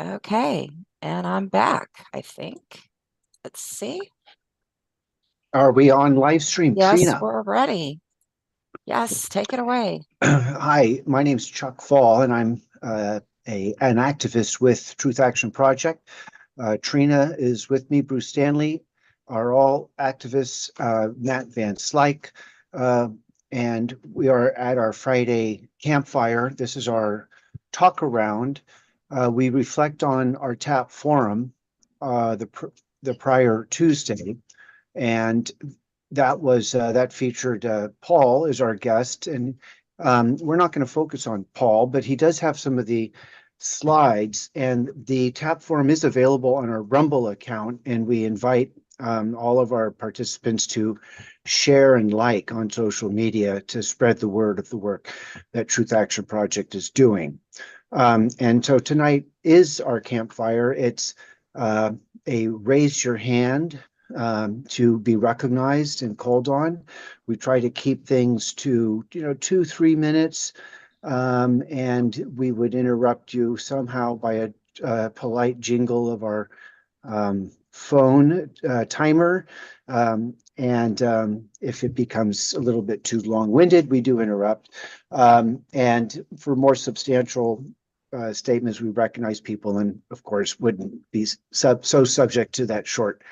Okay, and I'm back, I think. Let's see. Are we on live stream, Yes, Trina? we're ready. Yes, take it away. Hi, my name's Chuck Fall, and I'm an activist with Truth Action Project. Trina is with me. Bruce Stanley are all activists. Matt Van Slyke, uh, and we are at our Friday campfire. This is our talk around. We reflect on our TAP forum the prior Tuesday, and that featured Paul as our guest, and we're not going to focus on Paul, but he does have some of the slides, and the tap forum is available on our Rumble account, and we invite all of our participants to share and like on social media to spread the word of the work that Truth Action Project is doing. And so tonight is our campfire. It's a raise your hand to be recognized and called on. We try to keep things to 2-3 minutes, and we would interrupt you somehow by a polite jingle of our phone timer. And if it becomes a little bit too long-winded, we do interrupt. And for more substantial statements, we recognize people and, of course, wouldn't be so subject to that short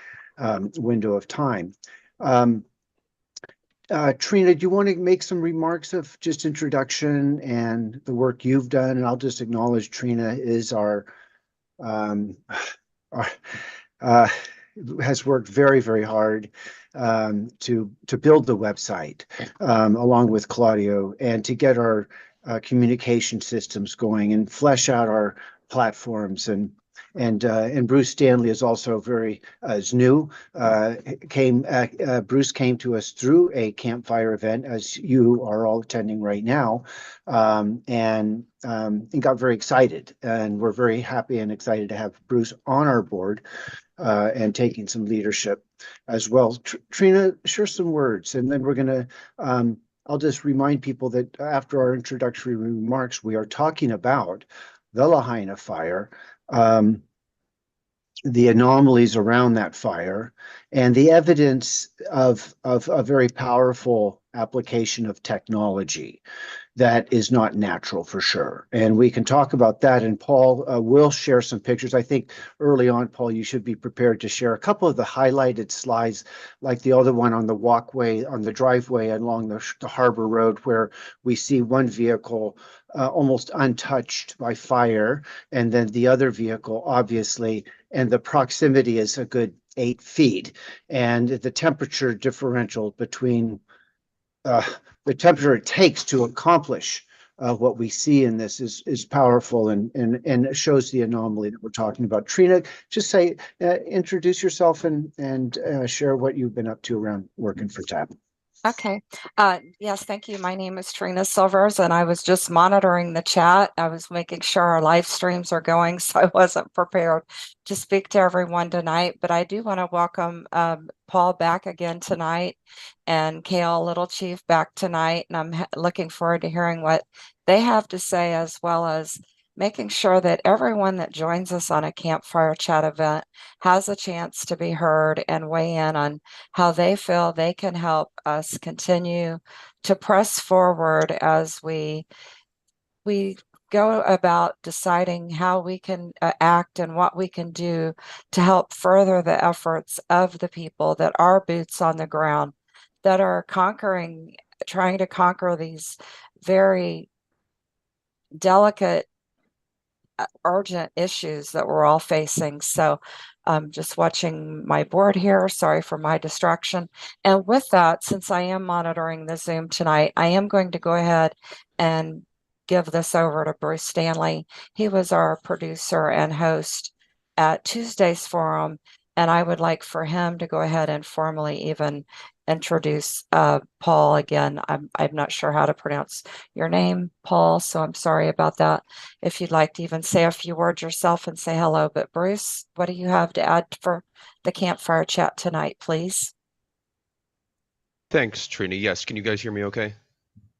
window of time. Trina, do you want to make some remarks of just introduction and the work you've done? And I'll just acknowledge Trina is um, our has worked very, very hard to build the website along with Claudio and to get our communication systems going and flesh out our platforms and Bruce Stanley is also very is new. Bruce came to us through a campfire event, as you are all attending right now, and got very excited. And we're very happy and excited to have Bruce on our board and taking some leadership as well. Trina, share some words, and then we're going to. I'll just remind people that after our introductory remarks, we are talking about the Lahaina fire, the anomalies around that fire, and the evidence of a very powerful application of technology that is not natural for sure. And we can talk about that. And Paul will share some pictures. I think early on, Paul, you should be prepared to share a couple of the highlighted slides, like the other one on the walkway, on the driveway along the Harbor Road, where we see one vehicle almost untouched by fire, and then the other vehicle, obviously, and the proximity is a good 8 feet. And the temperature differential between the temperature it takes to accomplish what we see in this is powerful and shows the anomaly that we're talking about. Trina, just say, introduce yourself and share what you've been up to around working for TAP. Okay. Yes, thank you. My name is Trina Silvers, and I was just monitoring the chat. I was making sure our live streams are going, so I wasn't prepared to speak to everyone tonight. But I do want to welcome Paul back again tonight and Cayle Littlechief back tonight. And I'm looking forward to hearing what they have to say, as well as making sure that everyone that joins us on a Campfire Chat event has a chance to be heard and weigh in on how they feel they can help us continue to press forward as we go about deciding how we can act and what we can do to help further the efforts of the people that are boots on the ground, that are trying to conquer these very delicate, urgent issues that we're all facing. So I'm just watching my board here. Sorry for my distraction. And with that, since I am monitoring the Zoom tonight, I am going to go ahead and give this over to Bruce Stanley. He was our producer and host at Tuesday's forum, and I would like for him to go ahead and formally even introduce Paul again. I'm not sure how to pronounce your name, Paul, so I'm sorry about that. If you'd like to even say a few words yourself and say hello. But Bruce, what do you have to add for the campfire chat tonight, please? Thanks, Trina. Yes, can you guys hear me okay?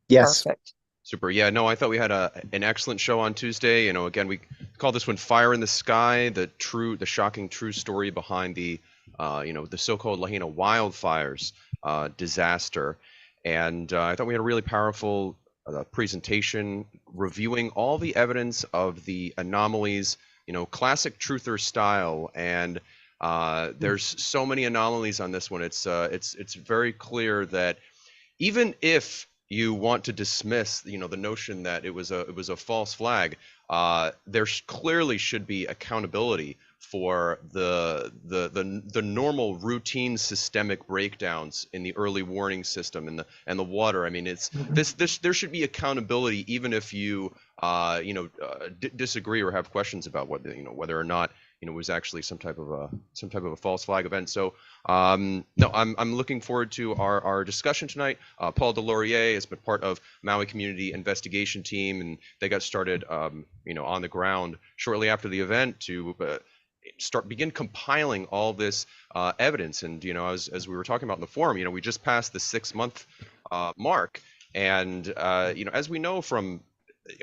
Yes. Perfect. Super. Yeah, no, I thought we had an excellent show on Tuesday. Again, we call this one Fire in the Sky, the shocking true story behind the so-called Lahaina wildfires disaster. And I thought we had a really powerful presentation reviewing all the evidence of the anomalies, classic truther style. And there's so many anomalies on this one. It's very clear that even if you want to dismiss, the notion that it was a false flag, there clearly should be accountability for the normal routine systemic breakdowns in the early warning system and the water. I mean, it's this there should be accountability even if you disagree or have questions about whether or not it was actually some type of a false flag event. So no, I'm looking forward to our discussion tonight. Paul Delorier has been part of Maui Community Investigation Team, and they got started on the ground shortly after the event to begin compiling all this evidence. And as we were talking about in the forum, we just passed the 6-month mark, and as we know from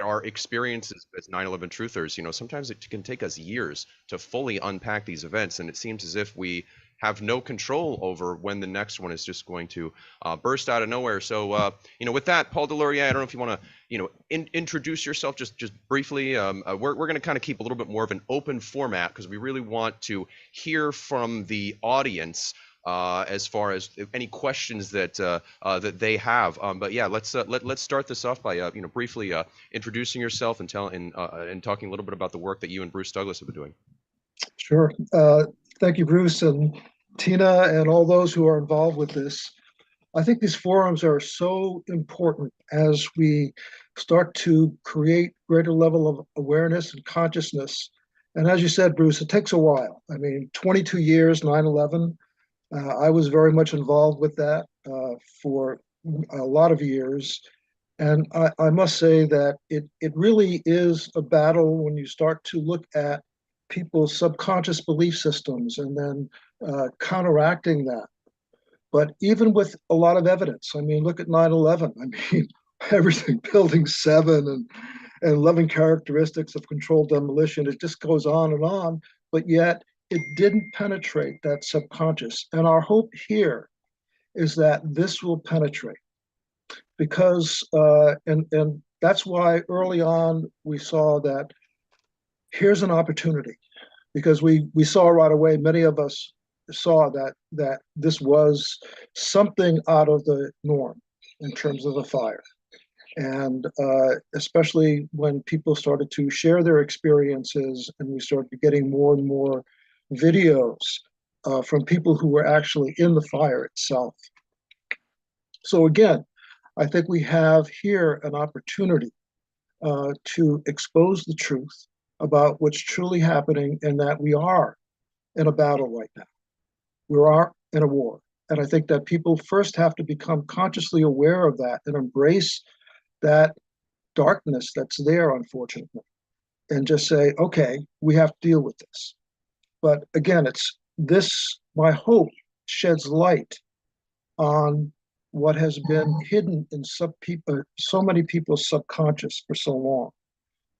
our experiences as 9/11 truthers, sometimes it can take us years to fully unpack these events, and it seems as if we have no control over when the next one is just going to burst out of nowhere. So, with that, Paul Delorier, I don't know if you want to, introduce yourself just briefly. We're going to kind of keep a little bit more of an open format because we really want to hear from the audience as far as any questions that that they have. But yeah, let's start this off by briefly introducing yourself and talking a little bit about the work that you and Bruce Douglas have been doing. Sure. Thank you, Bruce and Tina, and all those who are involved with this. I think these forums are so important as we start to create greater level of awareness and consciousness. And as you said, Bruce, it takes a while. I mean, 22 years, 9/11. I was very much involved with that for a lot of years. And I must say that it really is a battle when you start to look at people's subconscious belief systems and then counteracting that. But even with a lot of evidence, I mean, look at 9/11. I mean, everything, Building 7 and 11 characteristics of controlled demolition, it just goes on, but yet it didn't penetrate that subconscious. And our hope here is that this will penetrate because, and that's why early on we saw that here's an opportunity because we saw right away, many of us saw that this was something out of the norm in terms of a fire. And especially when people started to share their experiences and we started getting more and more videos from people who were actually in the fire itself. So again, I think we have here an opportunity to expose the truth about what's truly happening and that we are in a battle right now. We are in a war. And I think that people first have to become consciously aware of that and embrace that darkness that's there, unfortunately, and just say, okay, we have to deal with this. But again, it's this, my hope sheds light on what has been hidden in so many people's subconscious for so long,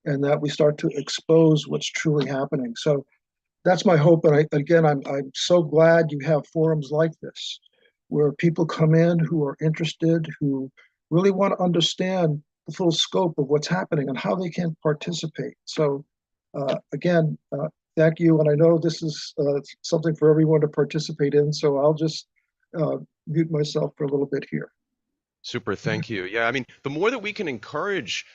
and that we start to expose what's truly happening. So that's my hope. And I'm so glad you have forums like this, where people come in who are interested, who really want to understand the full scope of what's happening and how they can participate. So thank you. And I know this is something for everyone to participate in. So I'll just mute myself for a little bit here. Super, thank you. Yeah, I mean, the more that we can encourage,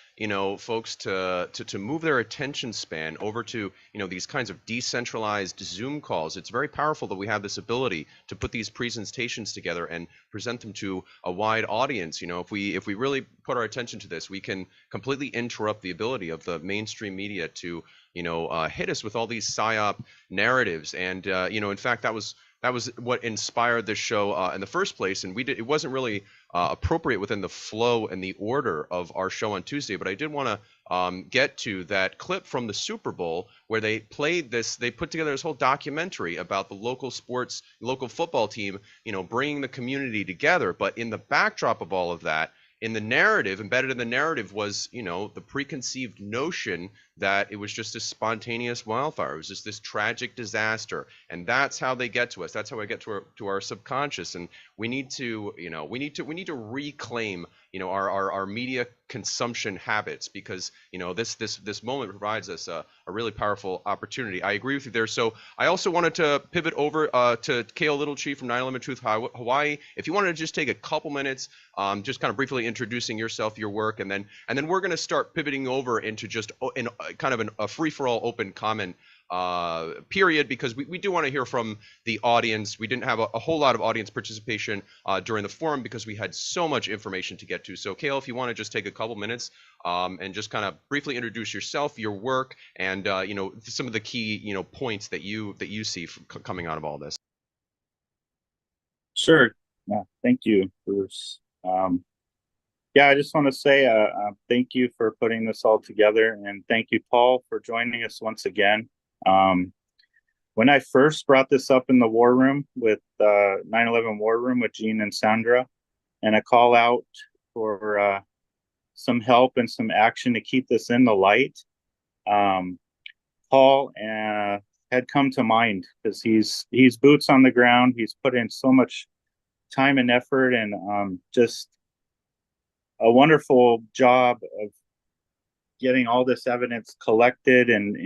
folks to move their attention span over to, these kinds of decentralized Zoom calls, it's very powerful that we have this ability to put these presentations together and present them to a wide audience. If we really put our attention to this, we can completely interrupt the ability of the mainstream media to hit us with all these psyop narratives. And in fact, that was what inspired this show in the first place. And it wasn't really appropriate within the flow and the order of our show on Tuesday, but I did want to get to that clip from the Super Bowl where they played this. They put together this whole documentary about the local football team, bringing the community together. But in the backdrop of all of that, in the narrative, embedded in the narrative was, the preconceived notion that it was just a spontaneous wildfire. It was just this tragic disaster. And that's how they get to us. That's how I get to our subconscious. And we need to, we need to reclaim, our media consumption habits, because, this moment provides us a really powerful opportunity. I agree with you there. So I also wanted to pivot over to Cayle Littlechief from 9/11 Truth Hawaii. If you wanted to just take a couple minutes, just kind of briefly introducing yourself, your work, and then we're going to start pivoting over into just a free-for-all open comment period, because we do want to hear from the audience. We didn't have a whole lot of audience participation during the forum because we had so much information to get to. So Cayle, if you want to just take a couple minutes and just kind of briefly introduce yourself, your work, and some of the key points that you see coming out of all this. Sure. Yeah, thank you, Bruce. Yeah, I just want to say thank you for putting this all together, and thank you, Paul, for joining us once again. When I first brought this up in the war room with 9/11 war room with Gene and Sandra, and a call out for some help and some action to keep this in the light, Paul had come to mind, because he's boots on the ground. He's put in so much time and effort, and just a wonderful job of getting all this evidence collected, and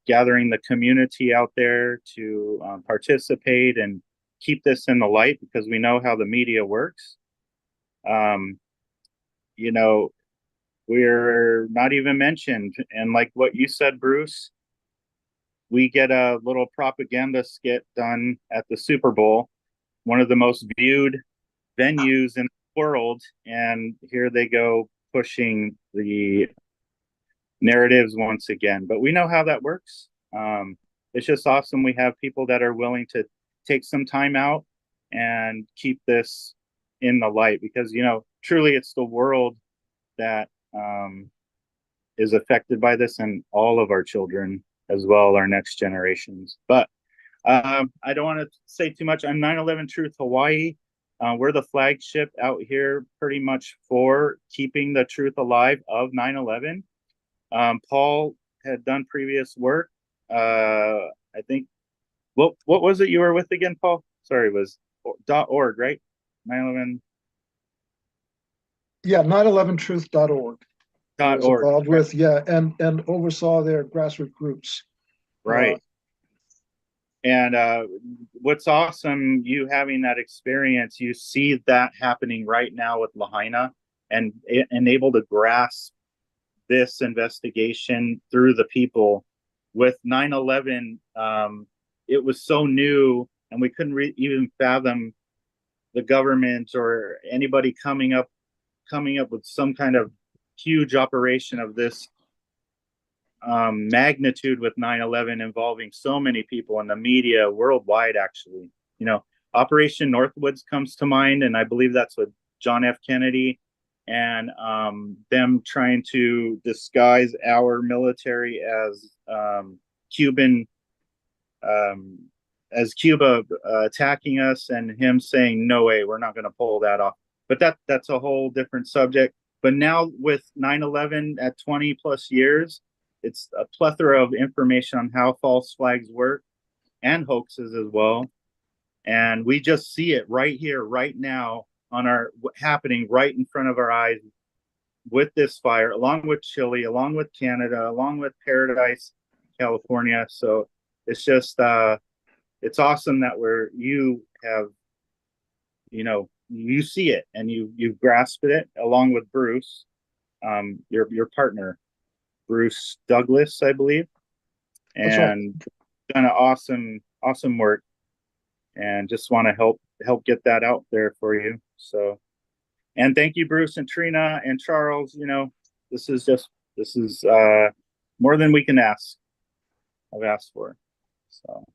gathering the community out there to participate and keep this in the light, because we know how the media works. We're not even mentioned, and like what you said, Bruce, we get a little propaganda skit done at the Super Bowl, one of the most viewed venues in the world, and here they go pushing the narratives once again. But we know how that works. It's just awesome we have people that are willing to take some time out and keep this in the light, because truly it's the world that is affected by this, and all of our children as well, our next generations. But I don't want to say too much. I'm 9/11 Truth Hawaii. We're the flagship out here pretty much for keeping the truth alive of 9/11. Paul had done previous work. I think, what was it you were with again, Paul? Sorry, it was .org, right? 9/11. Yeah, 9/11truth.org. .org. Involved with, and oversaw their grassroots groups. Right. And what's awesome, you having that experience, you see that happening right now with Lahaina, and able to grasp this investigation through the people. With 9/11, it was so new, and we couldn't even fathom the government or anybody coming up with some kind of huge operation of this magnitude with 9/11, involving so many people in the media worldwide. Actually, Operation Northwoods comes to mind, and I believe that's with John F. Kennedy, and them trying to disguise our military as Cuban, as Cuba attacking us, and him saying, no way, we're not going to pull that off. But that's a whole different subject. But now with 9/11 at 20 plus years, it's a plethora of information on how false flags work, and hoaxes as well. And we just see it right here, right now, happening right in front of our eyes with this fire, along with Chile, along with Canada, along with Paradise, California. So it's just, it's awesome that you have, you see it, and you've grasped it along with Bruce, your partner, Bruce Douglas, I believe, and done an awesome work, and just want to help get that out there for you. So, and thank you, Bruce and Trina and Charles. This is more than we can ask. I've asked for. So.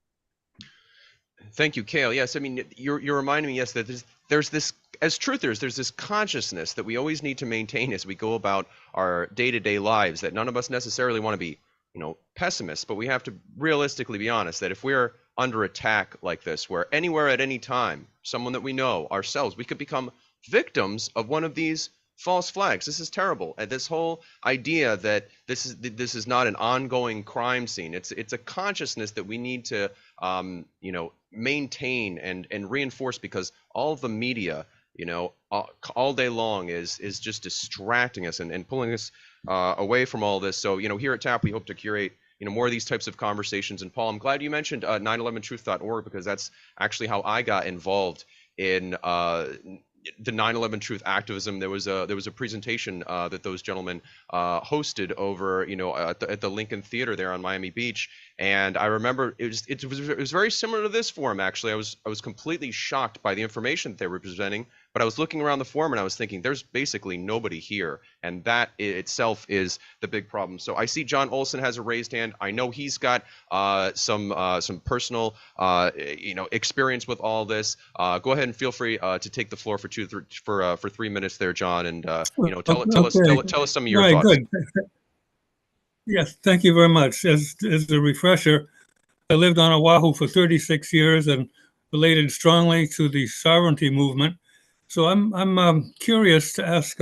Thank you, Cayle. Yes, I mean, you're reminding me, yes, that there's this, as truthers, there's this consciousness that we always need to maintain as we go about our day-to-day lives, that none of us necessarily want to be, pessimists, but we have to realistically be honest that if we're under attack like this, where anywhere at any time, someone that we know, ourselves, we could become victims of one of these false flags. This is terrible. And this whole idea that this is not an ongoing crime scene. It's a consciousness that we need to maintain and reinforce, because all of the media, all day long is just distracting us and pulling us away from all this. So, here at TAP, we hope to curate more of these types of conversations. And Paul, I'm glad you mentioned 911truth.org, because that's actually how I got involved in the 9/11 truth activism. There was a presentation that those gentlemen hosted over at the Lincoln Theater there on Miami Beach, and I remember it was very similar to this forum. Actually, I was completely shocked by the information that they were presenting, but I was looking around the forum and I was thinking, there's basically nobody here, and that itself is the big problem. So I see John Olson has a raised hand. I know he's got some personal experience with all this. Go ahead and feel free to take the floor for 3 minutes there, John, and tell us some of your thoughts. Good. Yes, thank you very much. As a refresher, I lived on Oahu for 36 years and related strongly to the sovereignty movement. So I'm curious to ask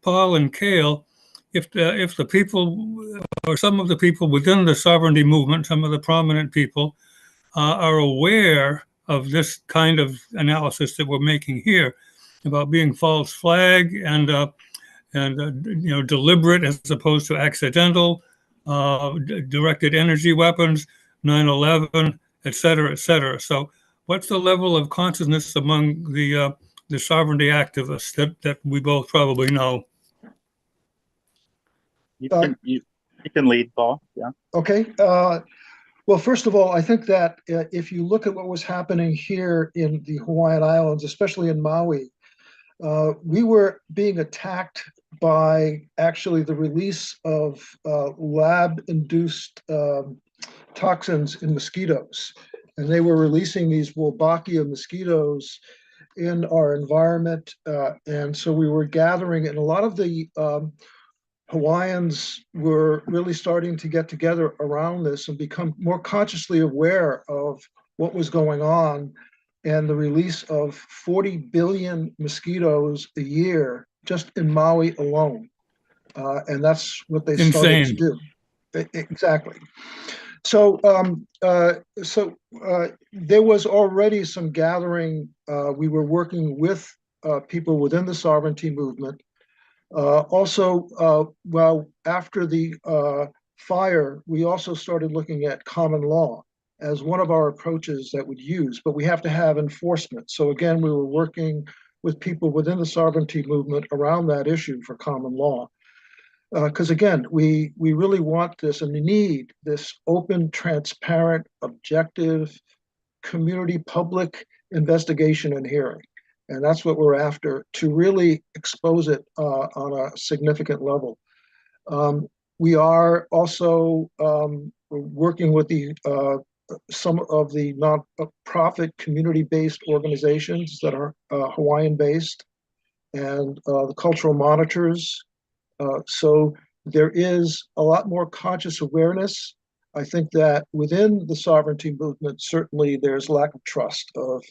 Paul and Cayle if the people, or some of the people within the sovereignty movement, some of the prominent people, are aware of this kind of analysis that we're making here about being false flag and deliberate as opposed to accidental, directed energy weapons, 9/11, et cetera, et cetera. So what's the level of consciousness among the sovereignty activists that we both probably know? You can lead, Paul. Yeah. Okay. Well, first of all, I think that if you look at what was happening here in the Hawaiian Islands, especially in Maui, we were being attacked by actually the release of lab-induced toxins in mosquitoes. And they were releasing these Wolbachia mosquitoes in our environment. And so we were gathering, and a lot of the Hawaiians were really starting to get together around this and become more consciously aware of what was going on, and the release of 40 billion mosquitoes a year just in Maui alone. And that's what they started to do. Exactly. So, there was already some gathering. We were working with people within the sovereignty movement. Well, after the fire, we also started looking at common law as one of our approaches that we'd use, but we have to have enforcement. So again, we were working with people within the sovereignty movement around that issue for common law. Because again, we really want this, and we need this open, transparent, objective, community public investigation and hearing. And that's what we're after, to really expose it on a significant level. We are also working with some of the non-profit community-based organizations that are Hawaiian-based, and the cultural monitors. So there is a lot more conscious awareness. I think that within the sovereignty movement, certainly there's lack of trust of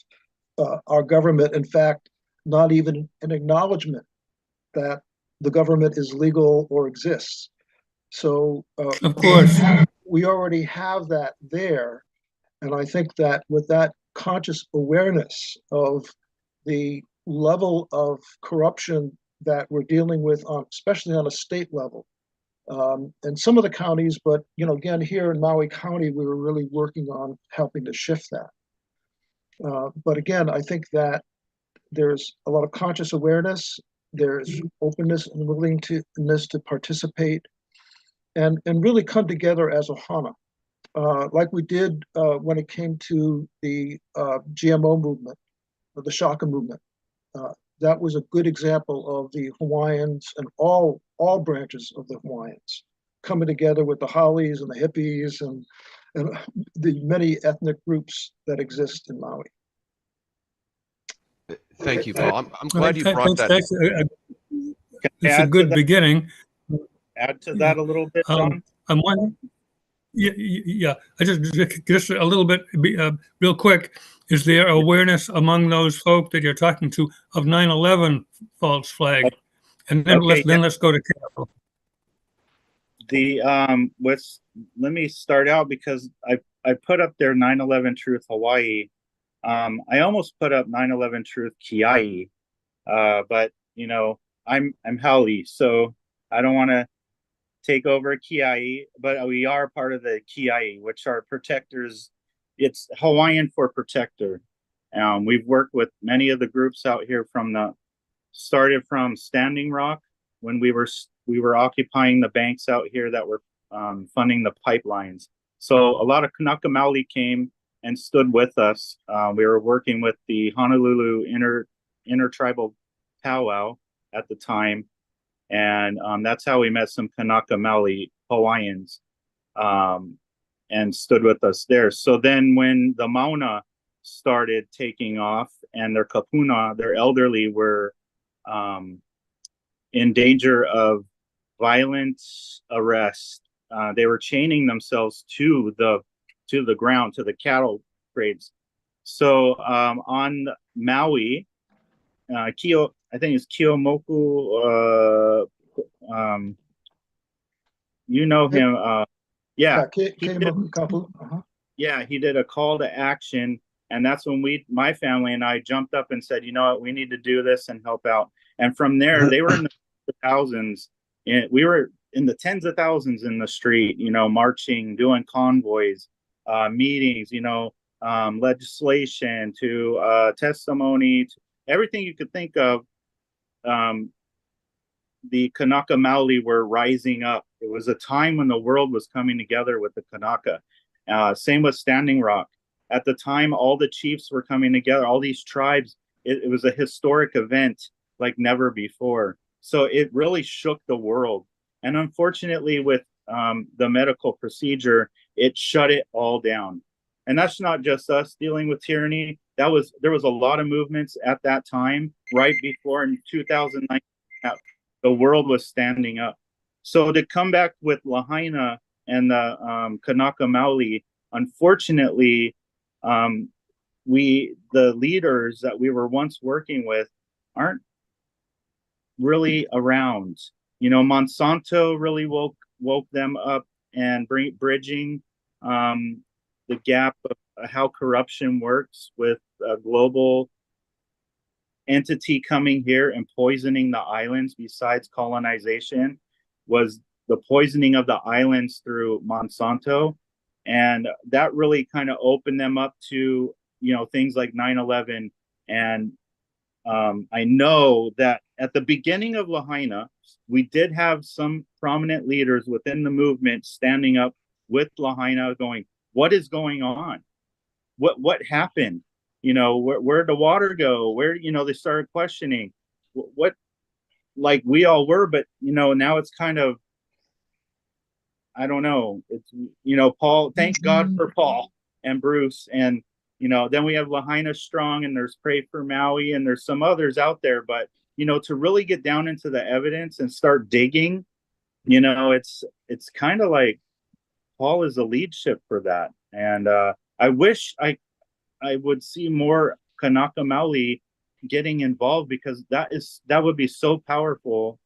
our government. In fact, not even an acknowledgement that the government is legal or exists. So of course, we already have that there. And I think that with that conscious awareness of the level of corruption that we're dealing with, especially on a state level, and some of the counties, but again, here in Maui County, we were really working on helping to shift that. But again, I think that there's a lot of conscious awareness, there's openness and willingness to participate, and really come together as Ohana, like we did when it came to the GMO movement, or the Shaka movement. That was a good example of the Hawaiians and all branches of the Hawaiians coming together with the Hollies and the hippies and and the many ethnic groups that exist in Maui. Thank you, Paul. I'm glad you brought that. It's a good beginning. Add to that a little bit, John? I'm wondering, yeah, I just a little bit, real quick. Is there awareness among those folk that you're talking to of 9/11 false flag? And then let's go to Cayle. Let me start out because I put up there 9/11 Truth Hawaii. I almost put up 9/11 Truth Kiai, but you know I'm Haole, so I don't want to take over Kiai, but we are part of the Kiai, which are protectors. It's Hawaiian for protector. We've worked with many of the groups out here started from Standing Rock when we were occupying the banks out here that were funding the pipelines. So a lot of Kanaka Maoli came and stood with us. We were working with the Honolulu Intertribal Powwow at the time. And that's how we met some Kanaka Maoli Hawaiians and stood with us there. So then when the Mauna started taking off and their kapuna, their elderly, were in danger of violent arrest, they were chaining themselves to the ground, to the cattle grades. So on Maui, I think it's Kiyomoku, you know him, yeah. Yeah, he did a call to action, and that's when my family and I jumped up and said, you know what, we need to do this and help out. And from there, they were in the thousands, and we were in the tens of thousands in the street, you know, marching, doing convoys, meetings, you know, legislation to testimony, to everything you could think of. The Kanaka Maoli were rising up. It was a time when the world was coming together with the Kanaka. Same with Standing Rock. At the time, all the chiefs were coming together, all these tribes. It was a historic event like never before. So it really shook the world. And unfortunately, with the medical procedure, it shut it all down. And that's not just us dealing with tyranny. There was a lot of movements at that time, right before in 2009, the world was standing up. So to come back with Lahaina and the Kanaka Maoli, unfortunately, the leaders that we were once working with aren't really around. You know, Monsanto really woke them up and bridging the gap of how corruption works with a global entity coming here and poisoning the islands. Besides colonization, was the poisoning of the islands through Monsanto. And that really kind of opened them up to, you know, things like 9/11. And I know that at the beginning of Lahaina, we did have some prominent leaders within the movement standing up with Lahaina going, what is going on? What happened? You know, where'd the water go? Where, you know, they started questioning what, like we all were, but, you know, now it's kind of, I don't know. It's, you know, Paul, thank God for Paul and Bruce. And, you know, then we have Lahaina Strong, and there's Pray for Maui, and there's some others out there. But, you know, to really get down into the evidence and start digging, you know, it's kind of like Paul is the leadership for that. And I wish I would see more Kanaka Maoli getting involved, because that would be so powerful.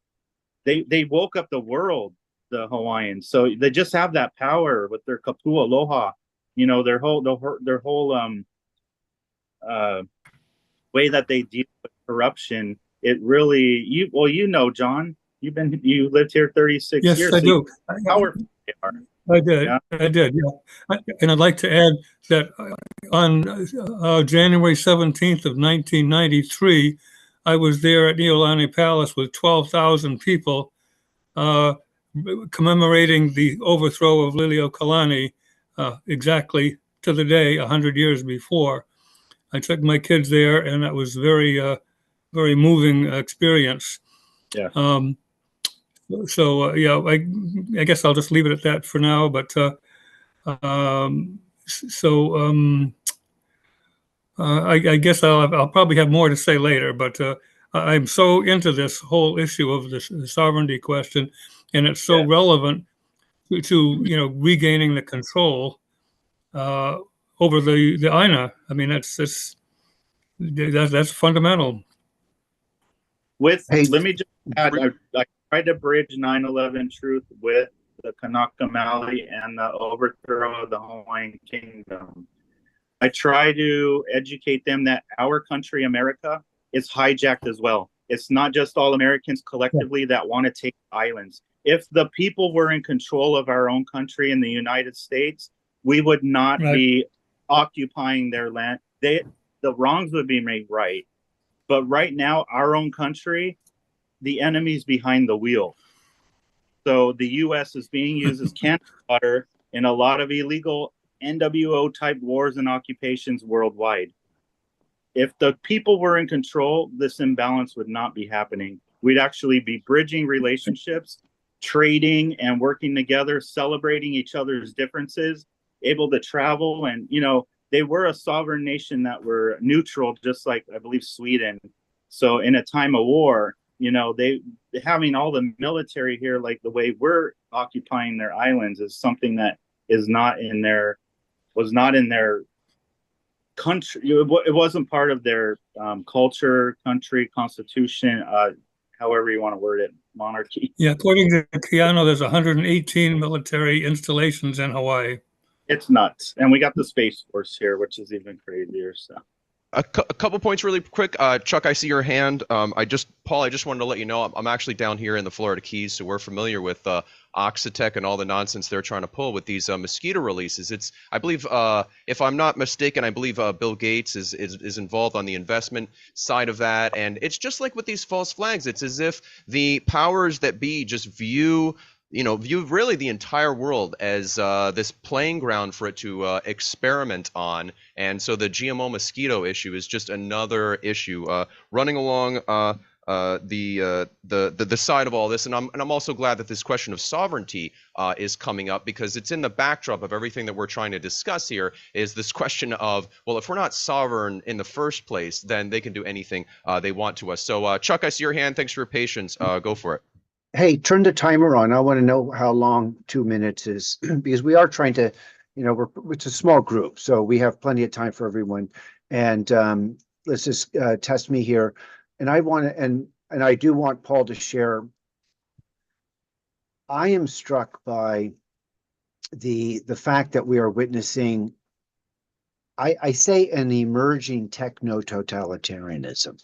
They woke up the world, the Hawaiians. So they just have that power with their kapua aloha, you know, their whole way that they deal with corruption. It really, you know, John, you lived here 36 years. Yes, I do. How powerful they are. I did. Yeah. I did. Yeah. And I'd like to add that on January 17th of 1993, I was there at Niolani Palace with 12,000 people commemorating the overthrow of Liliuokalani exactly to the day 100 years before. I took my kids there, and that was very moving experience. Yeah. So yeah, I guess I'll just leave it at that for now. But I guess I'll probably have more to say later, but I'm so into this whole issue of this the sovereignty question, and it's so relevant to regaining the control over the Aina. I mean, that's fundamental. Hey, Let me just add, I tried to bridge 9/11 truth with the Kanaka Maoli and the overthrow of the Hawaiian Kingdom. I try to educate them that our country, America, is hijacked as well. It's not just all Americans collectively that want to take islands. If the people were in control of our own country in the United States, we would not be occupying their land. The wrongs would be made right. But right now, our own country, the enemy's behind the wheel. So the U.S. is being used as cannon fodder in a lot of illegal NWO type wars and occupations worldwide. If the people were in control, this imbalance would not be happening. We'd actually be bridging relationships, trading and working together, celebrating each other's differences, able to travel. And, they were a sovereign nation that were neutral, just like I believe Sweden. So in a time of war, they having all the military here, like the way we're occupying their islands, is something that was not in their country. It wasn't part of their culture, country, constitution, however you want to word it, monarchy. Yeah, according to Keanu, there's 118 military installations in Hawaii. It's nuts. And we got the Space Force here, which is even crazier. So a couple points really quick. Chuck, I see your hand. Paul, I just wanted to let you know I'm actually down here in the Florida Keys, so we're familiar with Oxitec and all the nonsense they're trying to pull with these mosquito releases. I believe, if I'm not mistaken, Bill Gates is involved on the investment side of that. And it's just like with these false flags. It's as if the powers that be just view really the entire world as this playing ground for it to experiment on. And so the GMO mosquito issue is just another issue running along the side of all this. And I'm also glad that this question of sovereignty is coming up, because it's in the backdrop of everything that we're trying to discuss here, is this question of, well, if we're not sovereign in the first place, then they can do anything they want to us. So Chuck, I see your hand. Thanks for your patience. Go for it. Hey, turn the timer on. I want to know how long 2 minutes is, because we are trying to, it's a small group, so we have plenty of time for everyone. And let's just test me here. And I want to, and I do want Paul to share. I am struck by the fact that we are witnessing, I say, an emerging techno-totalitarianism.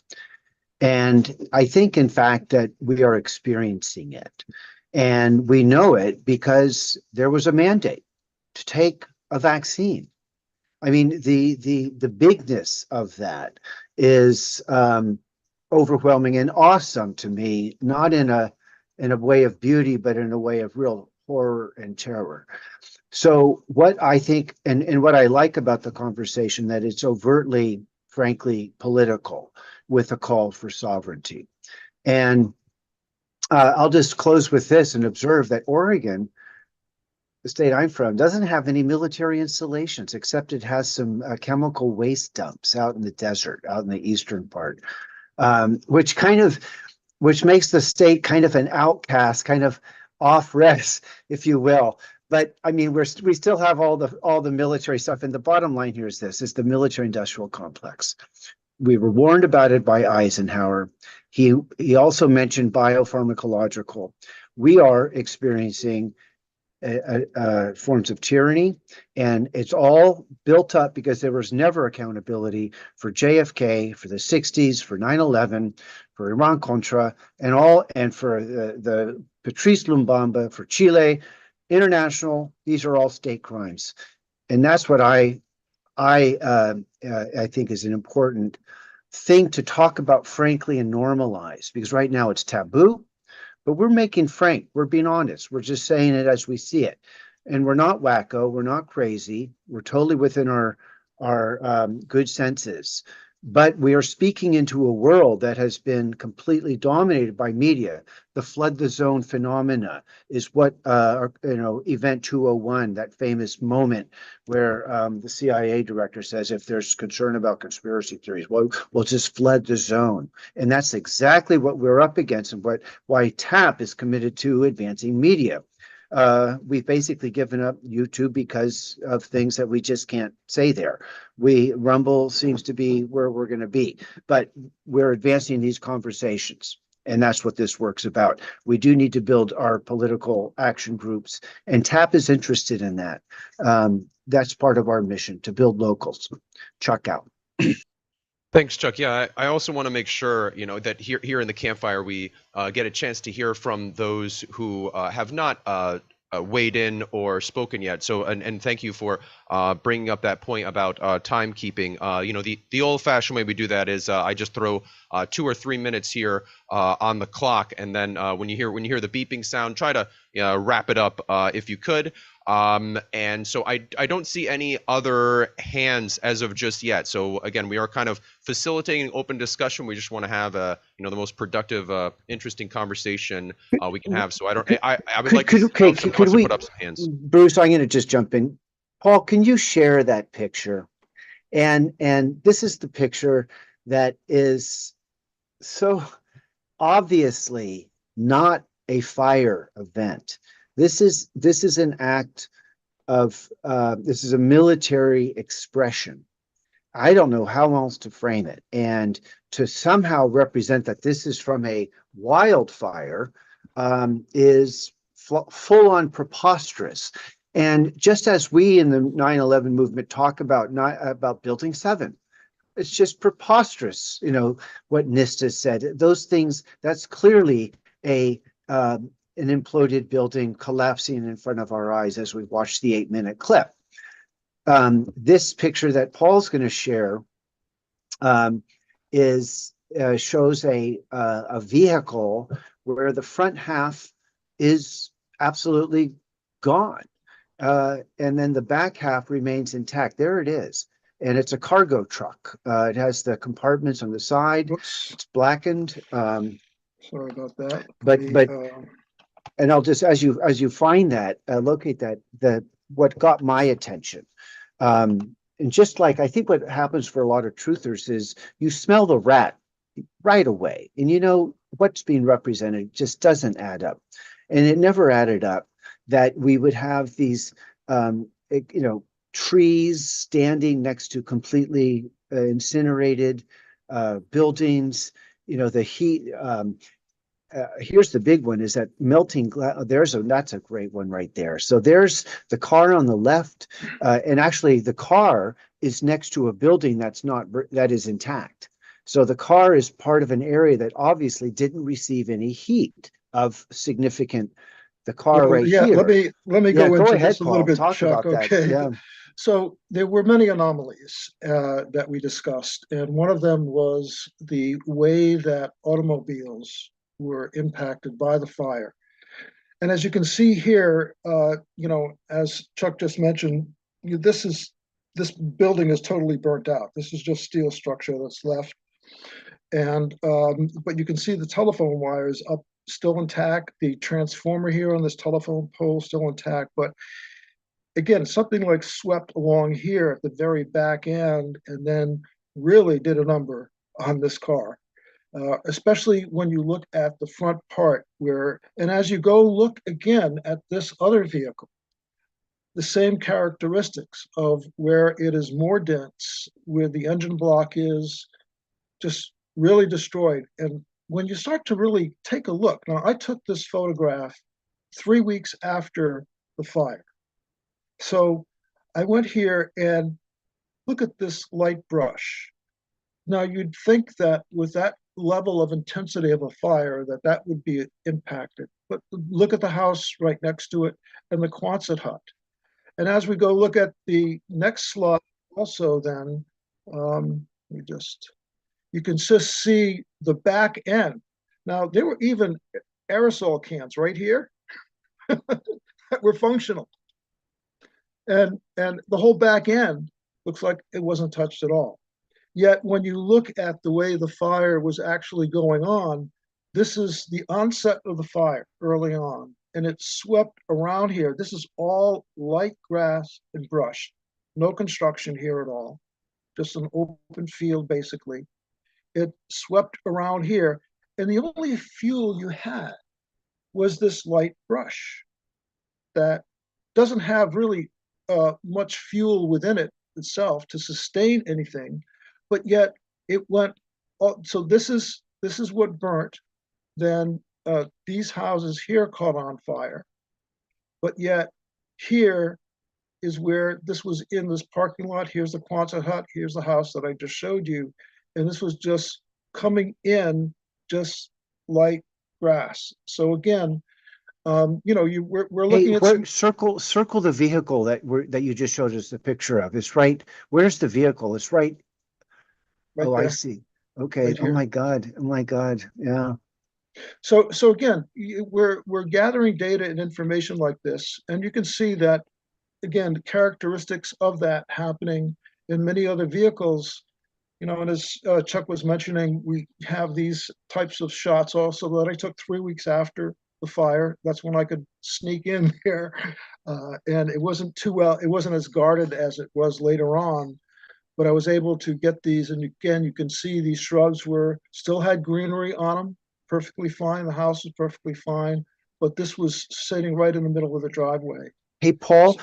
And I think, in fact, that we are experiencing it. And we know it because there was a mandate to take a vaccine. I mean, the bigness of that is overwhelming and awesome to me, not in a way of beauty, but in a way of real horror and terror. So what I think, and what I like about the conversation, that it's overtly, frankly, political, with a call for sovereignty. And I'll just close with this and observe that Oregon, the state I'm from, doesn't have any military installations, except it has some chemical waste dumps out in the desert, out in the eastern part, which makes the state kind of an outcast, kind of off res, if you will. But I mean, we still have all the military stuff. And the bottom line here is this: is the military industrial complex. We were warned about it by Eisenhower. He also mentioned biopharmacological. We are experiencing forms of tyranny, and it's all built up because there was never accountability for JFK, for the 60s, for 9/11, for Iran-Contra, and for the Patrice Lumumba, for Chile, international. These are all state crimes, and that's what I think is an important thing to talk about frankly and normalize, because right now it's taboo, but we're making frank, we're being honest, we're just saying it as we see it. And we're not wacko, we're not crazy, we're totally within our good senses. But we are speaking into a world that has been completely dominated by media. The flood the zone phenomena is what, Event 201, that famous moment where the CIA director says, if there's concern about conspiracy theories, well, we'll just flood the zone. And that's exactly what we're up against, and why TAP is committed to advancing media. We've basically given up YouTube because of things that we just can't say there. Rumble seems to be where we're going to be, but we're advancing these conversations. And that's what this work's about. We do need to build our political action groups, and TAP is interested in that. That's part of our mission, to build locals. Chuck out. Thanks, Chuck. Yeah, I also want to make sure, that here in the Campfire, we get a chance to hear from those who have not weighed in or spoken yet. So, and thank you for bringing up that point about timekeeping. The old-fashioned way we do that is I just throw 2 or 3 minutes here on the clock, and then when you hear the beeping sound, try to wrap it up if you could. And so I don't see any other hands as of just yet. So again, we are kind of facilitating open discussion. We just want to have the most productive, interesting conversation we can have. So I would like to put up some hands. Bruce, I'm going to just jump in. Paul, can you share that picture? And this is the picture that is so obviously not a fire event. This is an act of this is a military expression. I don't know how else to frame it, and to somehow represent that this is from a wildfire is full on preposterous. And just as we in the 9/11 movement talk about Building 7, it's just preposterous. What NIST said. Those things. That's clearly an imploded building collapsing in front of our eyes as we watch the 8-minute clip. This picture that Paul's going to share shows a vehicle where the front half is absolutely gone, and then the back half remains intact. There it is, and it's a cargo truck. It has the compartments on the side. Whoops. It's blackened. Sorry about that. But and I'll just, as you find that, locate that, what got my attention. And just like I think what happens for a lot of truthers is you smell the rat right away, and what's being represented just doesn't add up. And it never added up that we would have these, trees standing next to completely incinerated buildings. The heat. Here's the big one: is that melting glass. That's a great one right there. So there's the car on the left, and actually the car is next to a building that is intact. So the car is part of an area that obviously didn't receive any heat of significant. The car right here. Let me go into ahead, this a little bit, Talk Chuck. about Okay. that. Yeah. So there were many anomalies that we discussed, and one of them was the way that automobiles were impacted by the fire. And as you can see here, as Chuck just mentioned, this building is totally burnt out. This is just steel structure that's left. And but you can see the telephone wires up still intact, the transformer here on this telephone pole still intact. But again, something like swept along here at the very back end and then really did a number on this car. Especially when you look at the front part and as you go look again at this other vehicle, the same characteristics of where it is more dense, where the engine block is just really destroyed. And when you start to really take a look, now I took this photograph 3 weeks after the fire. So I went here and look at this light brush. Now you'd think that with that level of intensity of a fire that would be impacted. But look at the house right next to it and the Quonset hut. And as we go look at the next slide also then, you can just see the back end. Now there were even aerosol cans right here that were functional. And the whole back end looks like it wasn't touched at all. Yet when you look at the way the fire was actually going on, this is the onset of the fire early on, and it swept around here. This is all light grass and brush, no construction here at all, just an open field basically. It swept around here, and the only fuel you had was this light brush that doesn't have really much fuel within it itself to sustain anything, but yet it went. So this is what burnt. Then these houses here caught on fire, but yet here is where this was in this parking lot. Here's the Quonset hut. Here's the house that I just showed you, and this was just coming in just like grass. So again, we're looking Hey, at where, circle the vehicle that you just showed us the picture of. It's right. Where's the vehicle? It's right. right Oh, I there, see. Okay. right Oh here. my God. Oh my God. Yeah. So again, we're gathering data and information like this, and you can see that again the characteristics of that happening in many other vehicles. And as Chuck was mentioning, we have these types of shots also that I took 3 weeks after the fire. That's when I could sneak in there, and it wasn't too well. It wasn't as guarded as it was later on, but I was able to get these. And again, you can see these shrubs were still had greenery on them, perfectly fine. The house was perfectly fine, but this was sitting right in the middle of the driveway. Hey, Paul,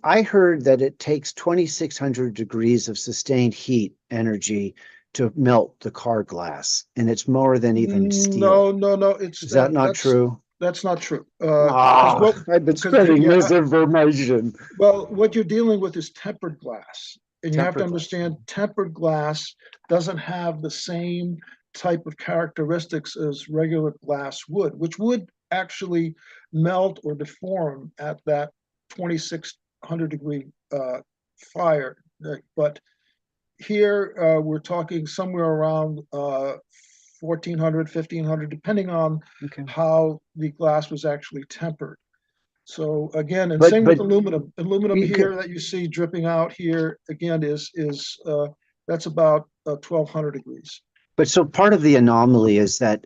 I heard that it takes 2,600 degrees of sustained heat energy to melt the car glass, and it's more than even steel. No. Is that not true? That's not true. Ah, I've been spreading Yeah, misinformation. well, what you're dealing with is tempered glass, and you have to Tempered glass. understand tempered glass doesn't have the same type of characteristics as regular glass would, which would actually melt or deform at that 2,600 degree fire. But here we're talking somewhere around 1,400, 1,500, depending on Okay. how the glass was actually tempered. So again, and But same with aluminum. Aluminum you here could, that you see dripping out here again is that's about 1,200 degrees. but so part of the anomaly is that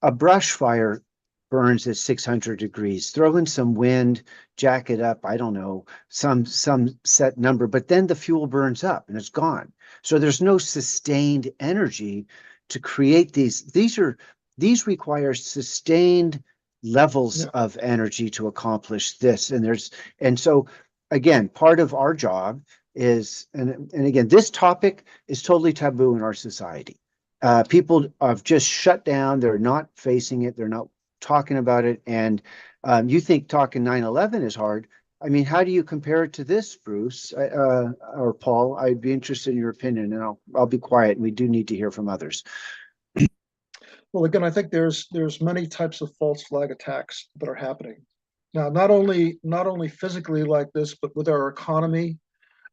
a brush fire burns at 600 degrees. Throw in some wind, jack it up, I don't know, some set number, but then the fuel burns up and it's gone. So there's no sustained energy to create these. These require sustained levels Yeah. of energy to accomplish this. And so again, part of our job is, and again, this topic is totally taboo in our society. People have just shut down. They're not facing it. They're not talking about it. And you think talking 9/11 is hard. I mean, how do you compare it to this, Bruce or Paul? I'd be interested in your opinion, and I'll be quiet. We do need to hear from others. Well, again, I think there's many types of false flag attacks that are happening now. Not only physically like this, but with our economy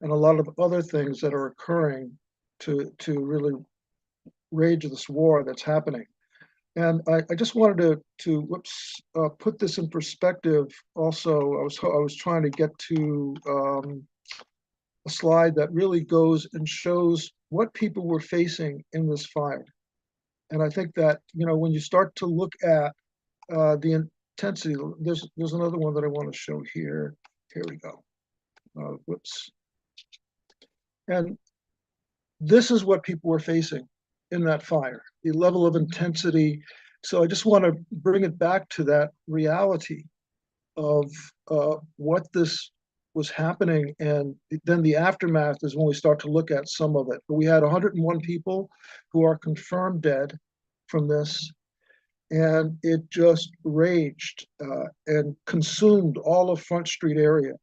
and a lot of other things that are occurring to really rage this war that's happening. And I just wanted to put this in perspective. Also, I was trying to get to a slide that really goes and shows what people were facing in this fire. And I think that when you start to look at the intensity, there's another one that I want to show here. Here we go. Whoops. And this is what people were facing in that fire, the level of intensity. So I just want to bring it back to that reality of what this was happening. And then the aftermath is when we start to look at some of it. But we had 101 people who are confirmed dead from this. And it just raged and consumed all of Front Street area.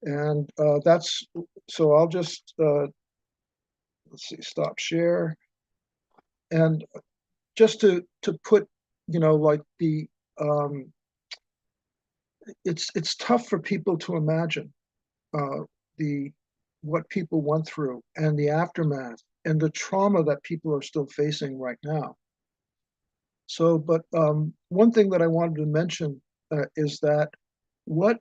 And so I'll just, let's see, stop share. And just to put, like it's tough for people to imagine what people went through and the aftermath and the trauma that people are still facing right now. So, but one thing that I wanted to mention is that what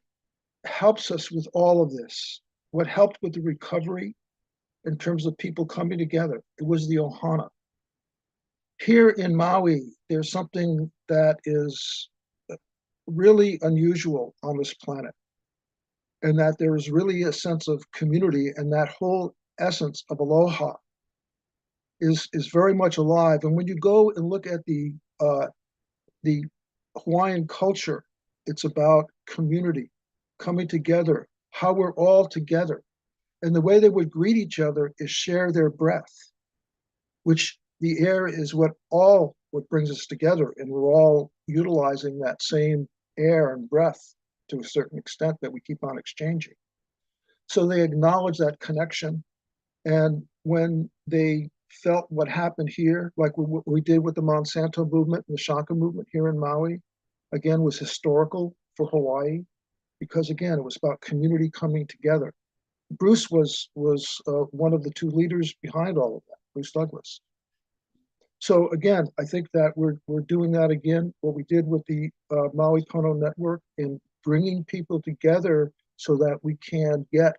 helps us with all of this, what helped with the recovery in terms of people coming together. It was the Ohana. Here in Maui, there's something that is really unusual on this planet, and that there is really a sense of community, and that whole essence of aloha is very much alive. And when you go and look at the Hawaiian culture, it's about community, coming together, how we're all together. And the way they would greet each other is share their breath, which the air is what brings us together. And we're all utilizing that same air and breath to a certain extent that we keep on exchanging. So they acknowledge that connection. And when they felt what happened here, like what we did with the Monsanto movement and the Shaka movement here in Maui, again, was historical for Hawaii, because again, it was about community coming together. Bruce was one of the two leaders behind all of that, Bruce Douglas. So again, I think that we're doing that again, what we did with the Maui Kono Network, in bringing people together so that we can get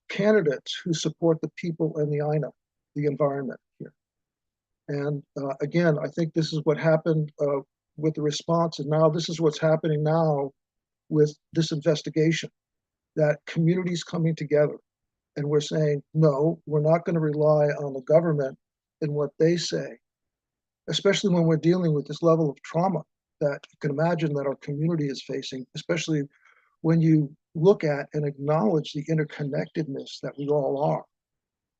candidates who support the people and the Aina, the environment here. And again, I think this is what happened with the response, and now this is what's happening now with this investigation, that communities coming together. And we're saying, no, we're not going to rely on the government and what they say, especially when we're dealing with this level of trauma that you can imagine that our community is facing, especially when you look at and acknowledge the interconnectedness that we all are.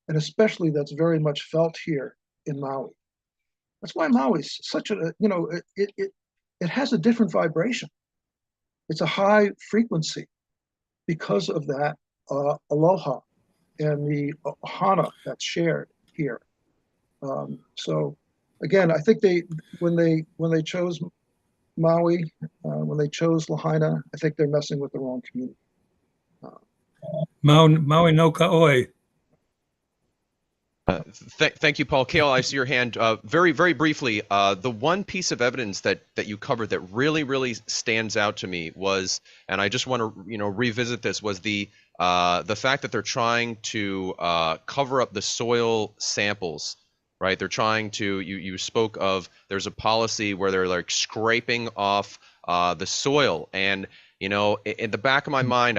And especially that's very much felt here in Maui. That's why Maui is such a, it has a different vibration. It's a high frequency because of that aloha and the ohana that's shared here. So again, I think when they chose Maui, when they chose Lahaina, I think they're messing with the wrong community. Maui no Kaoi. Thank you, Paul. Cayle, I see your hand. Very, very briefly, the one piece of evidence that you covered that really, really stands out to me was, and I just want to revisit this, was the fact that they're trying to cover up the soil samples, right? They're trying to. You spoke of, there's a policy where they're like scraping off the soil, and in the back of my mind,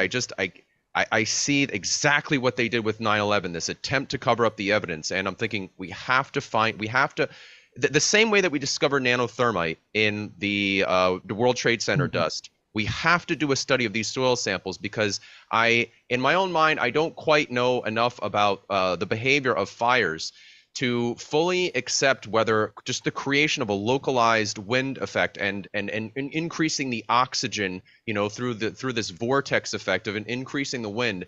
I see exactly what they did with 9/11, this attempt to cover up the evidence. And I'm thinking the same way that we discovered nanothermite in the World Trade Center dust, we have to do a study of these soil samples, because in my own mind, I don't quite know enough about the behavior of fires to fully accept whether just the creation of a localized wind effect and increasing the oxygen, through this vortex effect of increasing the wind.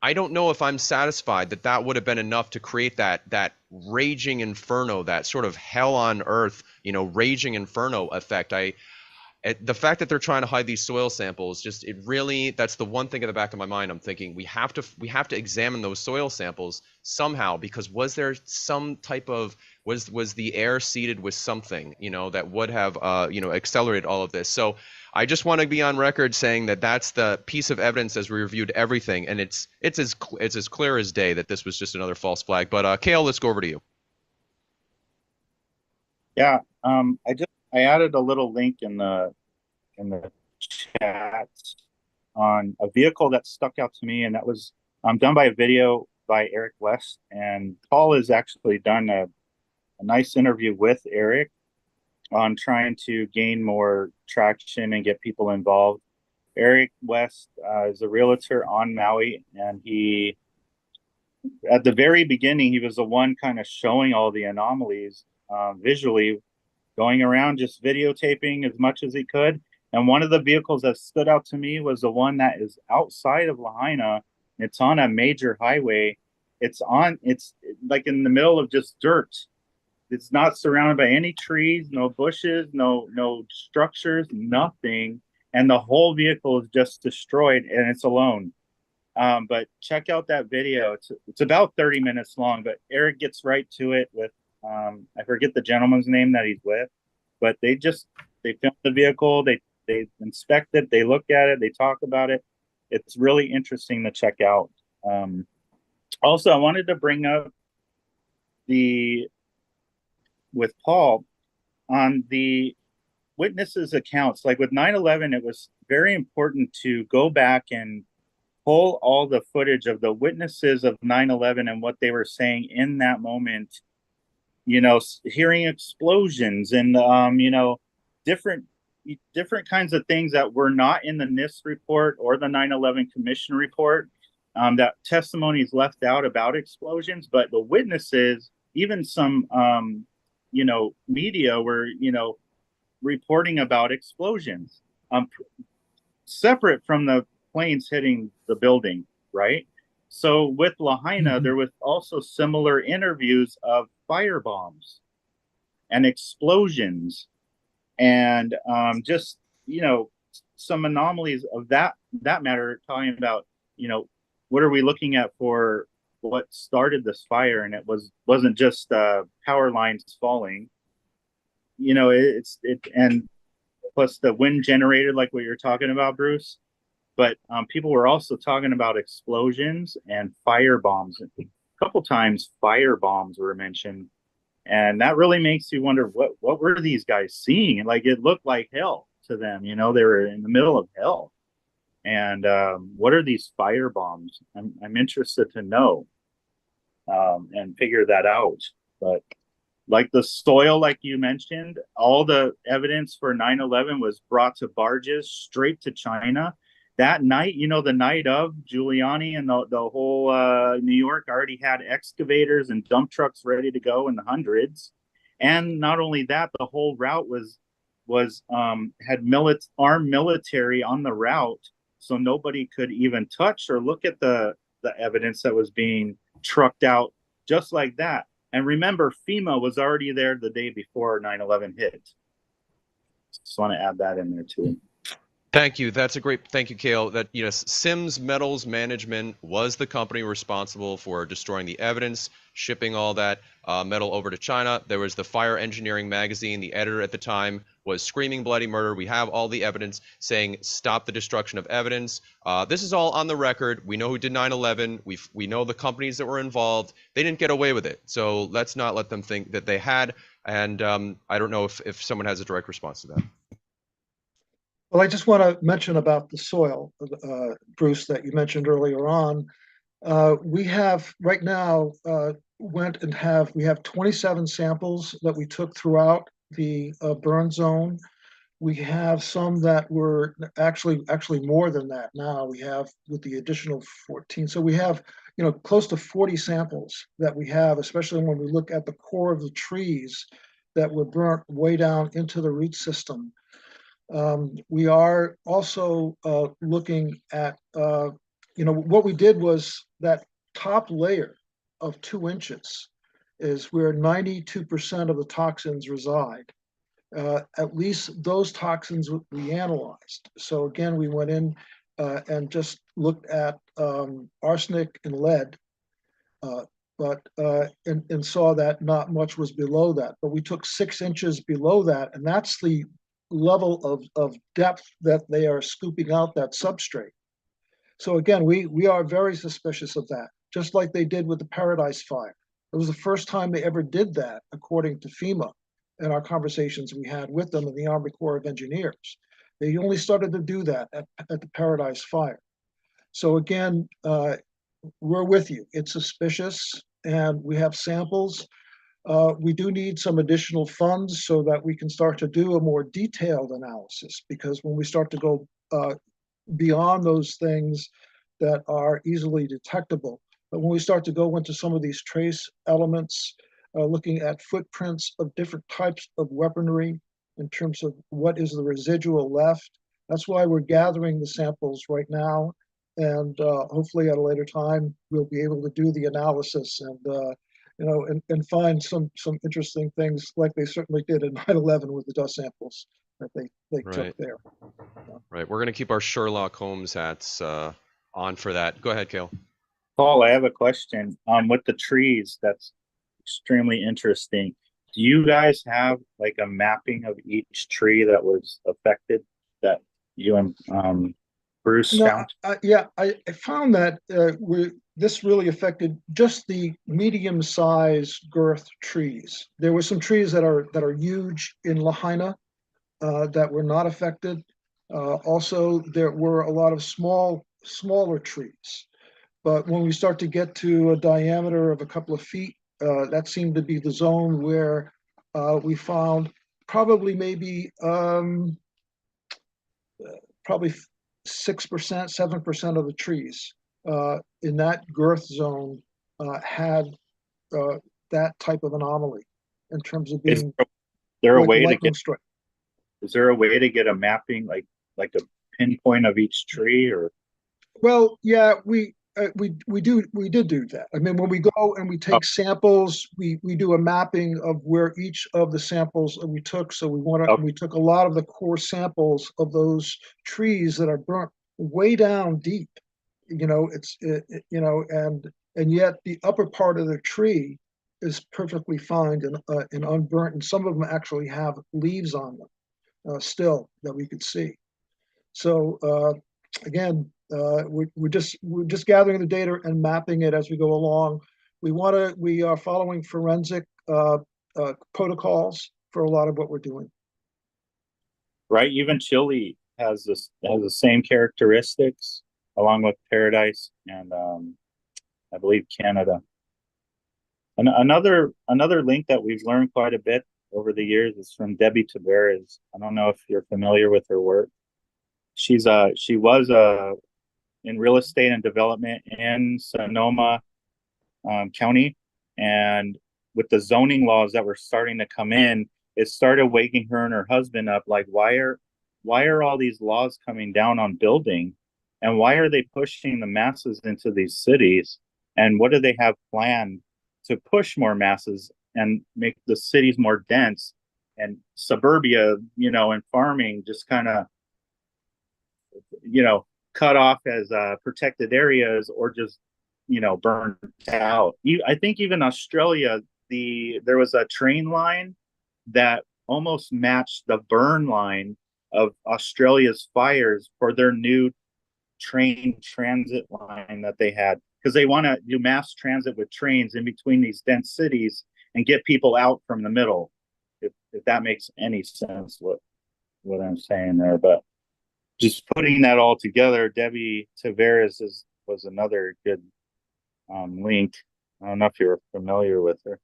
I don't know if I'm satisfied that would have been enough to create that raging inferno, that sort of hell on earth, raging inferno effect. The fact that they're trying to hide these soil samples, that's the one thing in the back of my mind. I'm thinking we have to examine those soil samples somehow, because was there some type of, was the air seeded with something, that would have, accelerated all of this. So I just want to be on record saying that that's the piece of evidence as we reviewed everything. And it's as clear as day that this was just another false flag. But Cayle, let's go over to you. Yeah. I added a little link in the chat on a vehicle that stuck out to me, and that was done by a video by Eric West. And Paul has actually done a nice interview with Eric on trying to gain more traction and get people involved. Eric West is a realtor on Maui, and he, at the very beginning, he was the one kind of showing all the anomalies visually, going around just videotaping as much as he could. And one of the vehicles that stood out to me was the one that is outside of Lahaina. It's on a major highway. It's like in the middle of just dirt. It's not surrounded by any trees, no bushes, no structures, nothing. And the whole vehicle is just destroyed, and it's alone. But check out that video. It's about 30 minutes long, but Eric gets right to it with, I forget the gentleman's name that he's with, but they filmed the vehicle, they inspect it, they look at it, they talk about it. It's really interesting to check out. Also, I wanted to bring up with Paul on the witnesses' accounts. Like with 9/11, it was very important to go back and pull all the footage of the witnesses of 9/11 and what they were saying in that moment. Hearing explosions and different kinds of things that were not in the NIST report or the 9/11 Commission report. That testimonies left out about explosions, but the witnesses, even some media were reporting about explosions, separate from the planes hitting the building, right? So with Lahaina, there was also similar interviews of fire bombs and explosions and just some anomalies of that matter, talking about what are we looking at for what started this fire, and it wasn't just power lines falling. And plus the wind generated, like what you're talking about, Bruce. But people were also talking about explosions and fire bombs. A couple times fire bombs were mentioned. And that really makes you wonder, what were these guys seeing? Like, it looked like hell to them. They were in the middle of hell. And what are these fire bombs? I'm interested to know and figure that out. But like the soil, like you mentioned, all the evidence for 9/11 was brought to barges straight to China. That night, the night of, Giuliani and the whole New York already had excavators and dump trucks ready to go in the hundreds. And not only that, the whole route had armed military on the route, so nobody could even touch or look at the evidence that was being trucked out just like that. And remember, FEMA was already there the day before 9/11 hit. Just want to add that in there too. Thank you. Thank you, Cayle. That, Sims Metals Management was the company responsible for destroying the evidence, shipping all that metal over to China. There was the Fire Engineering magazine. The editor at the time was screaming bloody murder. We have all the evidence saying stop the destruction of evidence. This is all on the record. We know who did 9/11. We know the companies that were involved. They didn't get away with it. So let's not let them think that they had. And I don't know if someone has a direct response to that. Well, I just want to mention about the soil, Bruce, that you mentioned earlier on. We have right now we have 27 samples that we took throughout the burn zone. We have some that were actually more than that now. We have with the additional 14. So we have close to 40 samples that we have, especially when we look at the core of the trees that were burnt way down into the root system. We are also looking at, what we did was that top layer of 2 inches is where 92% of the toxins reside. At least those toxins we analyzed. So again, we went in and just looked at arsenic and lead, and saw that not much was below that. But we took 6 inches below that, and that's the level of depth that they are scooping out that substrate. So again, we are very suspicious of that, just like they did with the Paradise Fire. It was the first time they ever did that, according to FEMA, in our conversations we had with them in the Army Corps of Engineers. They only started to do that at the Paradise Fire. So again, we're with you. It's suspicious, and we have samples. We do need some additional funds so that we can start to do a more detailed analysis, because when we start to go beyond those things that are easily detectable, but when we start to go into some of these trace elements, looking at footprints of different types of weaponry in terms of what is the residual left, that's why we're gathering the samples right now. And hopefully at a later time, we'll be able to do the analysis and find some interesting things, like they certainly did in 9/11 with the dust samples that they took there. Right. We're going to keep our Sherlock Holmes hats on for that. Go ahead, Cayle. Paul, I have a question. With the trees, that's extremely interesting. Do you guys have like a mapping of each tree that was affected that you and Bruce found? I found that this really affected just the medium-sized girth trees. There were some trees that are huge in Lahaina that were not affected. Also, there were a lot of smaller trees. But when we start to get to a diameter of a couple of feet, that seemed to be the zone where we found probably maybe probably 6%, 7% of the trees in that girth zone had that type of anomaly in terms of Is being there a like way to lightning get? strike. Is there a way to get a mapping like a pinpoint of each tree or? Well, yeah, we did do that. I mean, when we go and we take samples, we do a mapping of where each of the samples that we took. So we took a lot of the core samples of those trees that are burnt way down deep. You know, and yet the upper part of the tree is perfectly fine and unburnt, and some of them actually have leaves on them still that we could see. So again, we're just gathering the data and mapping it as we go along. We are following forensic protocols for a lot of what we're doing. Right, even Chile has the same characteristics along with Paradise and I believe Canada. And another link that we've learned quite a bit over the years is from Debbie Tavares. I don't know if you're familiar with her work. She was in real estate and development in Sonoma County, and with the zoning laws that were starting to come in, it started waking her and her husband up. Like, why are all these laws coming down on building, and why are they pushing the masses into these cities? And what do they have planned to push more masses and make the cities more dense, and suburbia, and farming just kind of, cut off as protected areas or just, burned out. I think even Australia, there was a train line that almost matched the burn line of Australia's fires for their new train transit line that they had, because they want to do mass transit with trains in between these dense cities and get people out from the middle. If that makes any sense, what I'm saying there. But just putting that all together, Debbie Tavares was another good link. I don't know if you're familiar with her.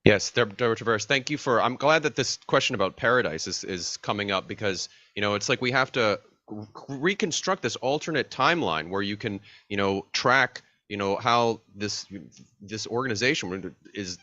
Yes, Deborah Tavares, thank you I'm glad that this question about Paradise is coming up, because, it's like we have to reconstruct this alternate timeline where you can, track, how this organization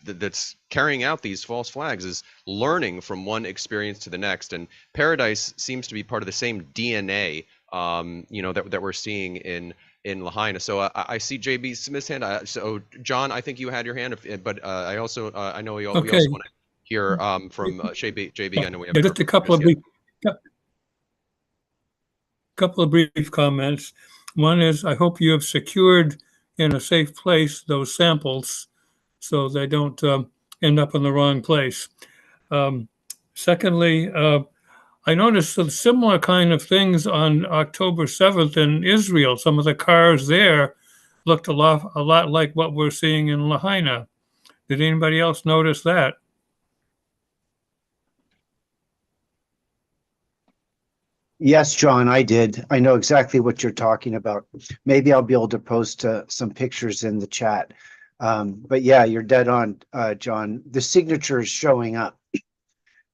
that's carrying out these false flags is learning from one experience to the next. And Paradise seems to be part of the same DNA, that we're seeing in Lahaina. So I see JB Smith's hand. So John, I think you had your hand, but I also I know we also want to hear from JB. I know we have just a couple of brief comments. One is, I hope you have secured in a safe place those samples so they don't end up in the wrong place. Secondly, I noticed some similar kind of things on October 7th in Israel. Some of the cars there looked a lot like what we're seeing in Lahaina. Did anybody else notice that? Yes, John, I did. I know exactly what you're talking about. Maybe I'll be able to post some pictures in the chat. But yeah, you're dead on, John. The signature is showing up.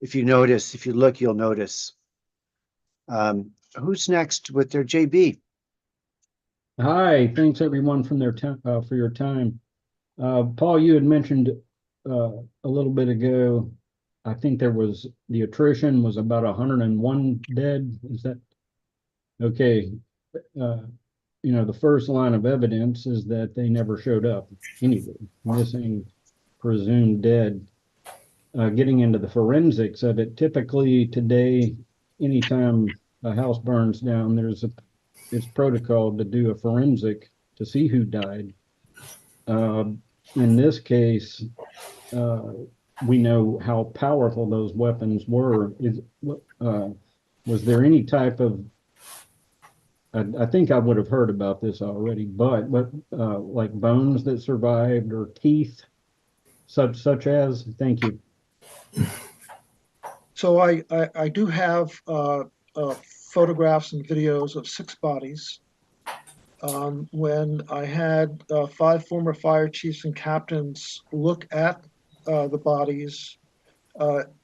If you look, you'll notice. Who's next with their JB? Hi, thanks everyone for your time. Paul, you had mentioned a little bit ago, I think the attrition was about 101 dead. Is that okay? The first line of evidence is that they never showed up anyway, missing, presumed dead. Getting into the forensics of it, typically today, anytime a house burns down, it's protocol to do a forensic to see who died. In this case, we know how powerful those weapons were. Was there any type of I think I would have heard about this already, but like bones that survived or teeth, such as, thank you. So I do have photographs and videos of 6 bodies. When I had 5 former fire chiefs and captains look at the bodies,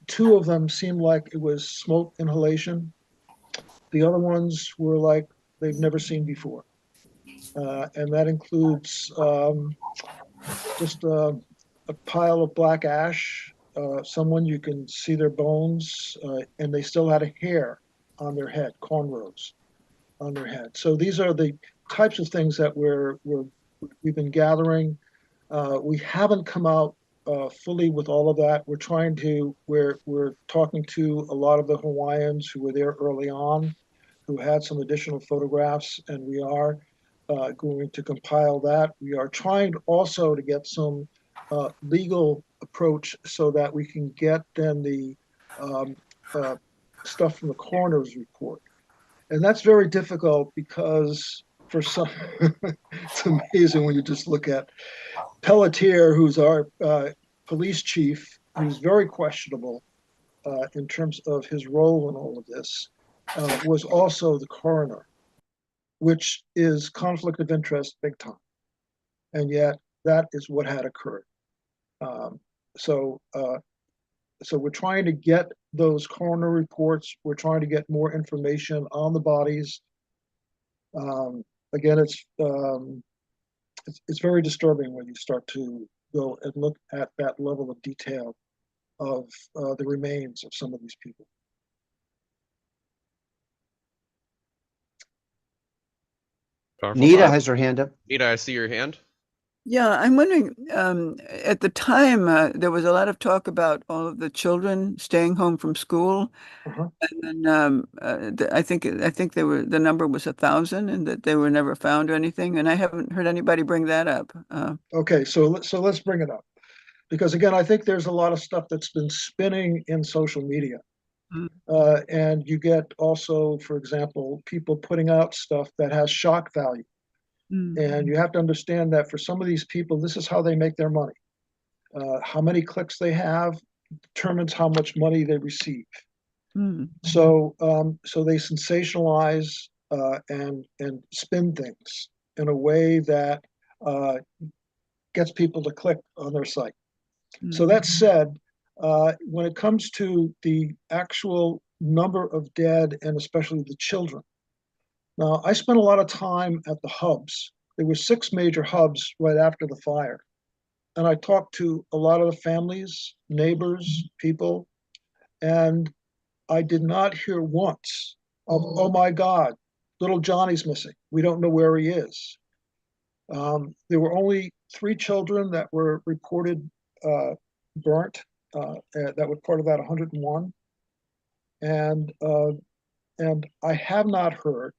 2 of them seemed like it was smoke inhalation. The other ones were like they've never seen before. And that includes just a pile of black ash, someone you can see their bones, and they still had a hair on their head, cornrows on their head. So these are the types of things that we've been gathering. We haven't come out fully with all of that. We're talking to a lot of the Hawaiians who were there early on, who had some additional photographs, and we are going to compile that. We are trying also to get some legal approach so that we can get then the stuff from the coroner's report. And that's very difficult because for some, it's amazing when you just look at Pelletier, who's our police chief, who's very questionable in terms of his role in all of this, was also the coroner, which is conflict of interest big time. And yet that is what had occurred. So we're trying to get those coroner reports. We're trying to get more information on the bodies. Again, it's very disturbing when you start to go and look at that level of detail of the remains of some of these people. Powerful. Nita has her hand up. Nita, I see your hand. Yeah, I'm wondering, at the time, there was a lot of talk about all of the children staying home from school. Uh-huh. And then I think the number was 1,000 and that they were never found or anything. And I haven't heard anybody bring that up. Okay, so let's bring it up. Because again, I think there's a lot of stuff that's been spinning in social media. And you get also, for example, people putting out stuff that has shock value. And you have to understand that for some of these people, this is how they make their money. How many clicks they have determines how much money they receive. So they sensationalize and spin things in a way that gets people to click on their site. So that said, when it comes to the actual number of dead and especially the children, now, I spent a lot of time at the hubs. There were 6 major hubs right after the fire. And I talked to a lot of the families, neighbors, people, and I did not hear once of, oh my God, little Johnny's missing. We don't know where he is. There were only 3 children that were reported burnt. That was part of that 101. And I have not heard,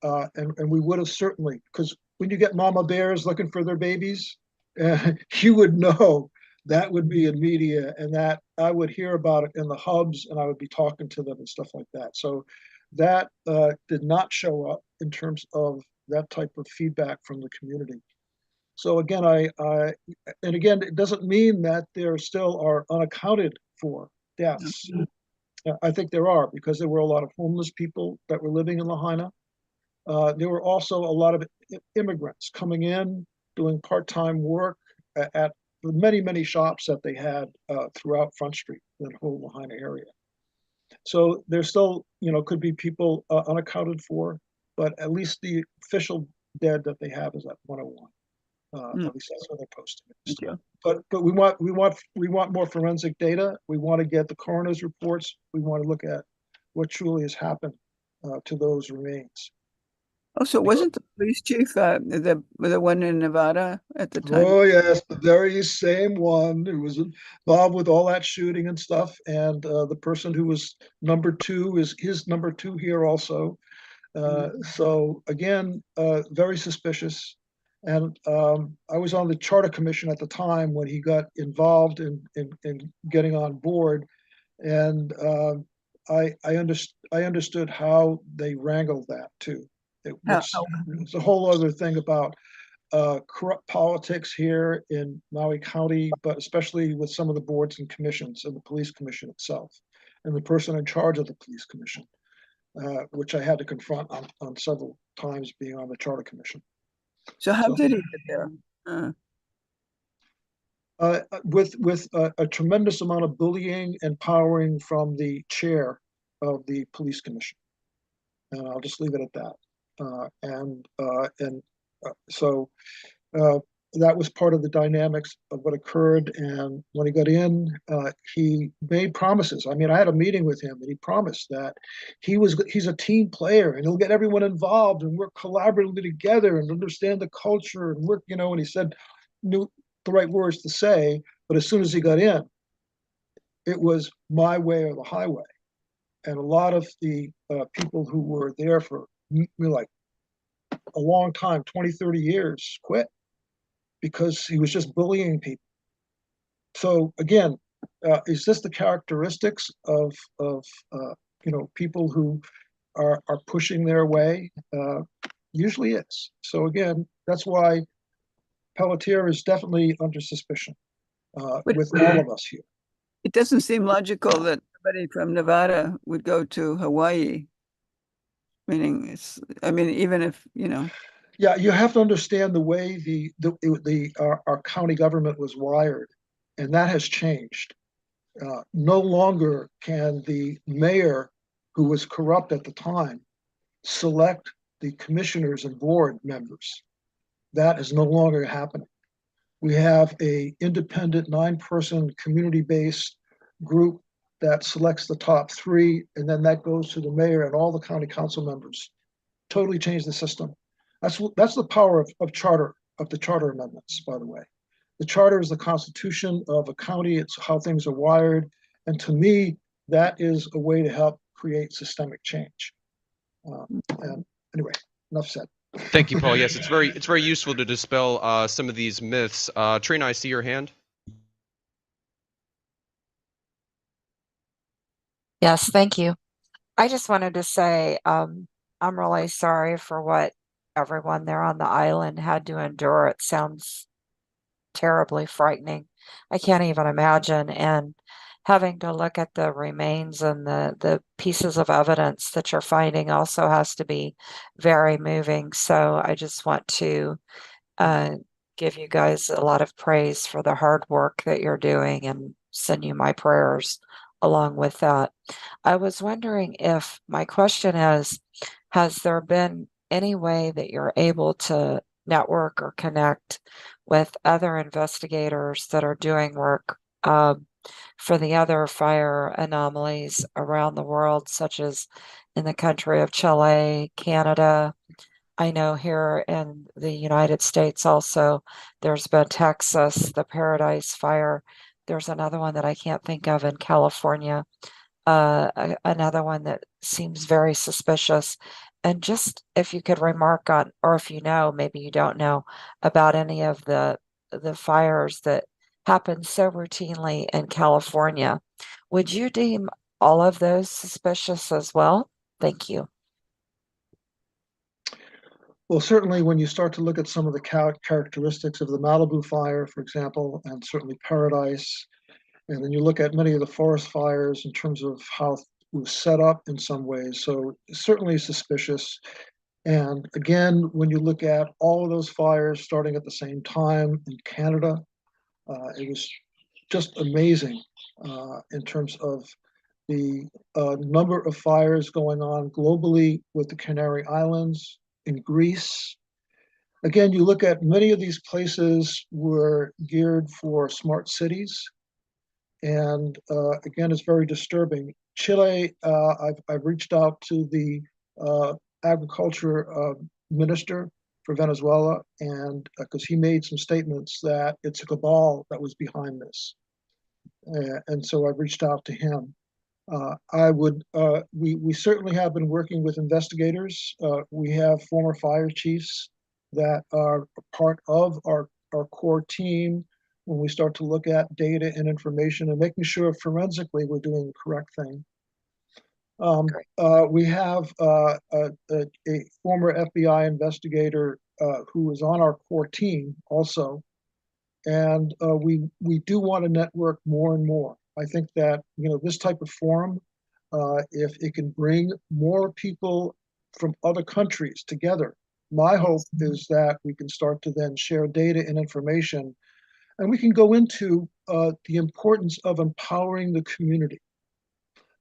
and we would have certainly, because when you get mama bears looking for their babies, you would know that would be in media, and that I would hear about it in the hubs, and I would be talking to them and stuff like that. So that did not show up in terms of that type of feedback from the community. So again, and again, it doesn't mean that there still are unaccounted for deaths. I think there are, because there were a lot of homeless people that were living in Lahaina. There were also a lot of immigrants coming in, doing part-time work at the many shops that they had throughout Front Street, the whole Lahaina area. So there still, could be people unaccounted for, but at least the official dead that they have is at 101. At least that's what they're posting. Yeah. But we want more forensic data. We want to get the coroner's reports. We want to look at what truly has happened to those remains. Oh, so wasn't the police chief the one in Nevada at the time? Oh yes, the very same one who was involved with all that shooting and stuff, and the person who was number 2 is his number 2 here also. So again, very suspicious. And I was on the charter commission at the time when he got involved in getting on board, and I understood how they wrangled that too. which is a whole other thing about corrupt politics here in Maui County, but especially with some of the boards and commissions and the police commission itself, and the person in charge of the police commission, which I had to confront on several times being on the charter commission. So how did he get there? With a tremendous amount of bullying and powering from the chair of the police commission, and I'll just leave it at that. So that was part of the dynamics of what occurred. And when he got in, he made promises. I mean, I had a meeting with him, and he promised that he's a team player, and he'll get everyone involved and work collaboratively together and understand the culture and work. And he said knew the right words to say. But as soon as he got in, it was my way or the highway. And a lot of the people who were there for like a long time, 20, 30 years, quit because he was just bullying people. So again, is this the characteristics of people who are pushing their way? Usually is. So again, that's why Pelletier is definitely under suspicion with all of us here. It doesn't seem logical that somebody from Nevada would go to Hawaii. Meaning, even if Yeah, you have to understand the way our county government was wired, and that has changed. No longer can the mayor, who was corrupt at the time, select the commissioners and board members. That is no longer happening. We have a independent 9-person community-based group that selects the top 3, and then that goes to the mayor and all the county council members. Totally changed the system. That's the power of the charter amendments, by the way. The charter is the constitution of a county. It's how things are wired. And to me, that is a way to help create systemic change. And anyway, enough said. Thank you, Paul. Yes, it's very useful to dispel some of these myths. Trina, I see your hand. Yes, thank you. I just wanted to say I'm really sorry for what everyone there on the island had to endure. It sounds terribly frightening. I can't even imagine. And having to look at the remains and the pieces of evidence that you're finding also has to be very moving. So I just want to give you guys a lot of praise for the hard work that you're doing and send you my prayers along with that. I was wondering if my question is, has there been any way that you're able to network or connect with other investigators that are doing work for the other fire anomalies around the world, such as in the country of Chile, Canada? I know here in the United States also, there's been Texas, the Paradise Fire. There's another one that I can't think of in California, another one that seems very suspicious. And just if you could remark on, or if you know, maybe you don't know, about any of the fires that happen so routinely in California, would you deem all of those suspicious as well? Thank you. Well, certainly when you start to look at some of the characteristics of the Malibu fire, for example, and certainly Paradise, and then you look at many of the forest fires in terms of how it was set up in some ways. So certainly suspicious. And again, when you look at all of those fires starting at the same time in Canada, it was just amazing in terms of the number of fires going on globally with the Canary Islands, in Greece. Again, you look at many of these places were geared for smart cities. And again, it's very disturbing. Chile, I've reached out to the agriculture minister for Venezuela, and because he made some statements that it's a cabal that was behind this. And so I've reached out to him. We certainly have been working with investigators. We have former fire chiefs that are part of our core team when we start to look at data and information and making sure forensically we're doing the correct thing. Great. We have a former FBI investigator who is on our core team also, and we do want to network more and more. I think that this type of forum, if it can bring more people from other countries together, my hope is that we can start to then share data and information, and we can go into the importance of empowering the community.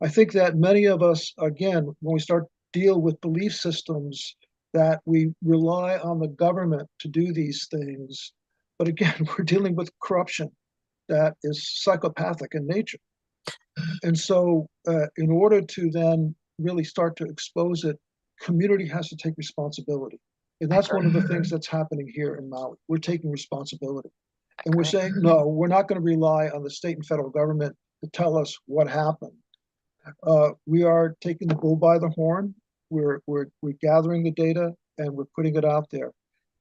I think that many of us, again, when we start deal with belief systems, that we rely on the government to do these things. But again, we're dealing with corruption that is psychopathic in nature. And so in order to then really start to expose it, community has to take responsibility. And that's one of the things that's happening here in Maui. We're taking responsibility. And we're saying, no, we're not going to rely on the state and federal government to tell us what happened. We are taking the bull by the horn. We're gathering the data and we're putting it out there.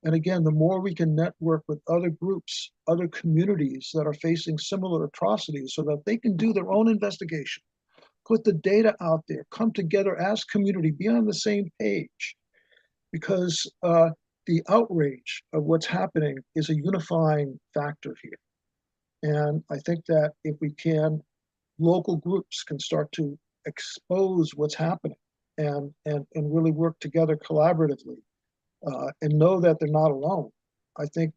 And again, the more we can network with other groups, other communities that are facing similar atrocities so that they can do their own investigation, put the data out there, come together as community, be on the same page. Because the outrage of what's happening is a unifying factor here. And I think that if we can, local groups can start to expose what's happening and really work together collaboratively and know that they're not alone. I think,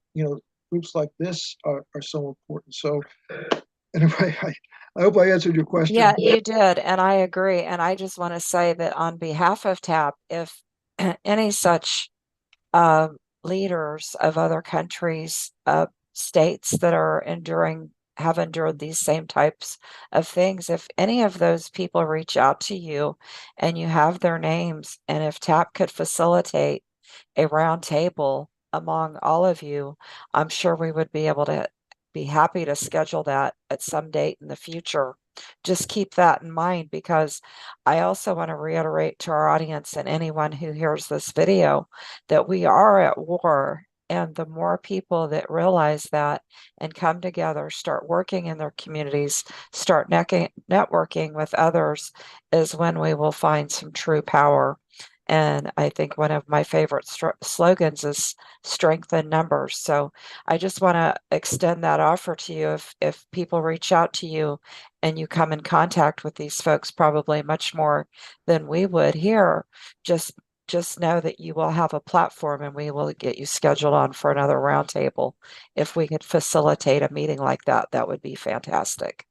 groups like this are so important. So anyway, I hope I answered your question. Yeah, you did. And I agree. And I just want to say that on behalf of TAP, if any such leaders of other countries, states that are have endured these same types of things, if any of those people reach out to you and you have their names, and if TAP could facilitate a round table among all of you, I'm sure we would be able to be happy to schedule that at some date in the future. Just keep that in mind, because I also want to reiterate to our audience and anyone who hears this video that we are at war. And the more people that realize that and come together, start working in their communities, start networking with others, is when we will find some true power. And I think one of my favorite slogans is strength in numbers. So I just want to extend that offer to you. If people reach out to you and you come in contact with these folks, probably much more than we would here, just know that you will have a platform and we will get you scheduled on for another roundtable. If we could facilitate a meeting like that, that would be fantastic.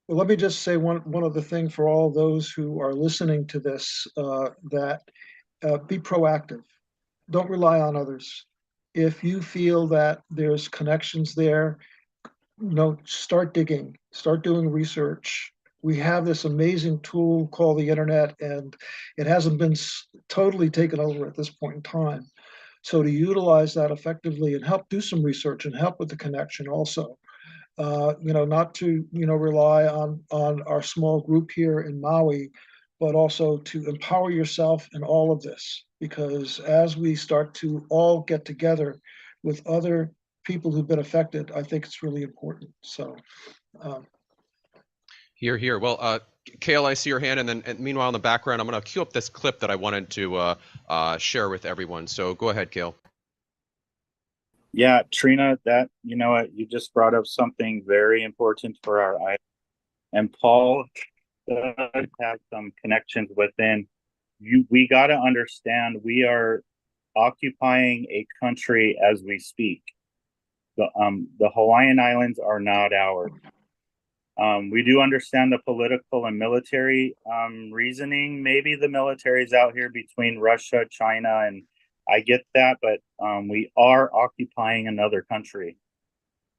Well, let me just say one other thing for all those who are listening to this, that be proactive. Don't rely on others. If you feel that there's connections there, start digging, start doing research. We have this amazing tool called the internet, and it hasn't been totally taken over at this point in time. So to utilize that effectively and help do some research and help with the connection also. Not to, rely on our small group here in Maui, but also to empower yourself in all of this. Because as we start to all get together with other people who've been affected, I think it's really important. So. Here. Well, Cayle, I see your hand, and meanwhile in the background, I'm going to cue up this clip that I wanted to share with everyone. So go ahead, Cayle. Yeah, Trina, that you just brought up something very important for our eye. And Paul does have some connections within. We got to understand we are occupying a country as we speak. The Hawaiian Islands are not ours. We do understand the political and military reasoning. Maybe the military is out here between Russia, China, and I get that, but we are occupying another country.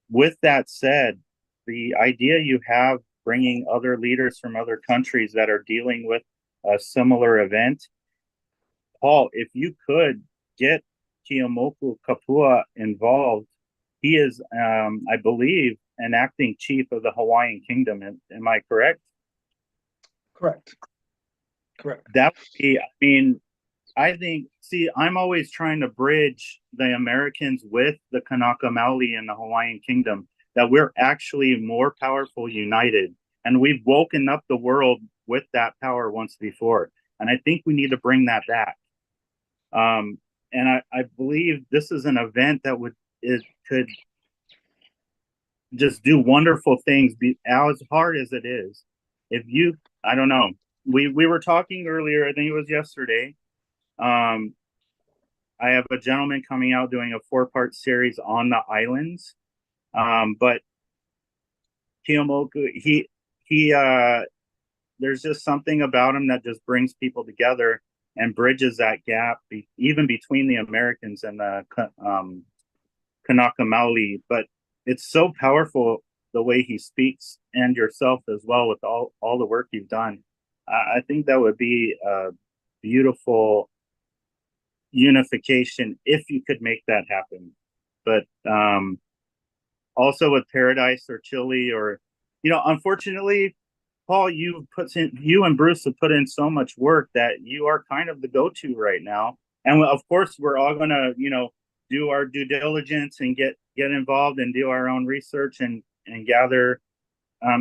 With that said, the idea you have bringing other leaders from other countries that are dealing with a similar event, Paul, if you could get Keeaumoku Kapua involved, he is, I believe, an acting chief of the Hawaiian Kingdom. Am I correct? Correct. That would be, I think, I'm always trying to bridge the Americans with the Kanaka Maoli and the Hawaiian Kingdom, that we're actually more powerful united. And we've woken up the world with that power once before. And I think we need to bring that back. And I believe this is an event that could just do wonderful things, be as hard as it is. If you, I don't know, we were talking earlier, I think it was yesterday. I have a gentleman coming out doing a 4-part series on the islands. But Keomoku, he there's just something about him that just brings people together and bridges that gap, even between the Americans and the Kanaka Maui. But it's so powerful the way he speaks, and yourself as well, with all the work you've done. I think that would be a beautiful unification if you could make that happen. But also with Paradise or Chile, or, you know, unfortunately, Paul, you and Bruce have put in so much work that you are kind of the go-to right now. And of course, we're all going to, you know, do our due diligence and get involved and do our own research and gather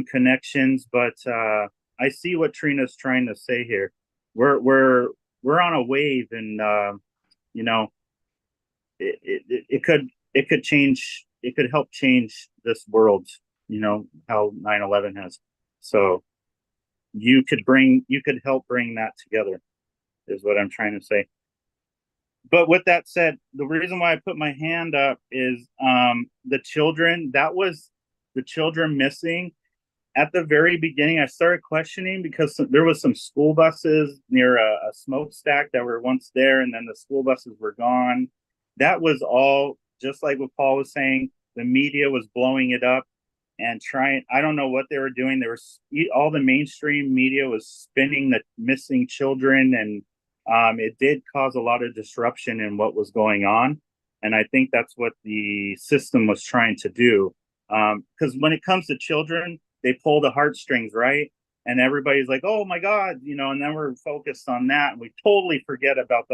connections. But I see what Trina's trying to say here. We're on a wave, and you know, it could change. It could help change this world. You know how 9/11 has. So you could help bring that together, is what I'm trying to say. But with that said, the reason why I put my hand up is the children. That was the children missing. At the very beginning, I started questioning because there was some school buses near a smokestack that were once there, and then the school buses were gone. That was all, just like what Paul was saying, the media was blowing it up and trying, I don't know what they were doing. All the mainstream media was spinning the missing children, and it did cause a lot of disruption in what was going on. And I think that's what the system was trying to do. Because when it comes to children, they pull the heartstrings, right? And everybody's like, oh my God, you know, and then we're focused on that. And we totally forget about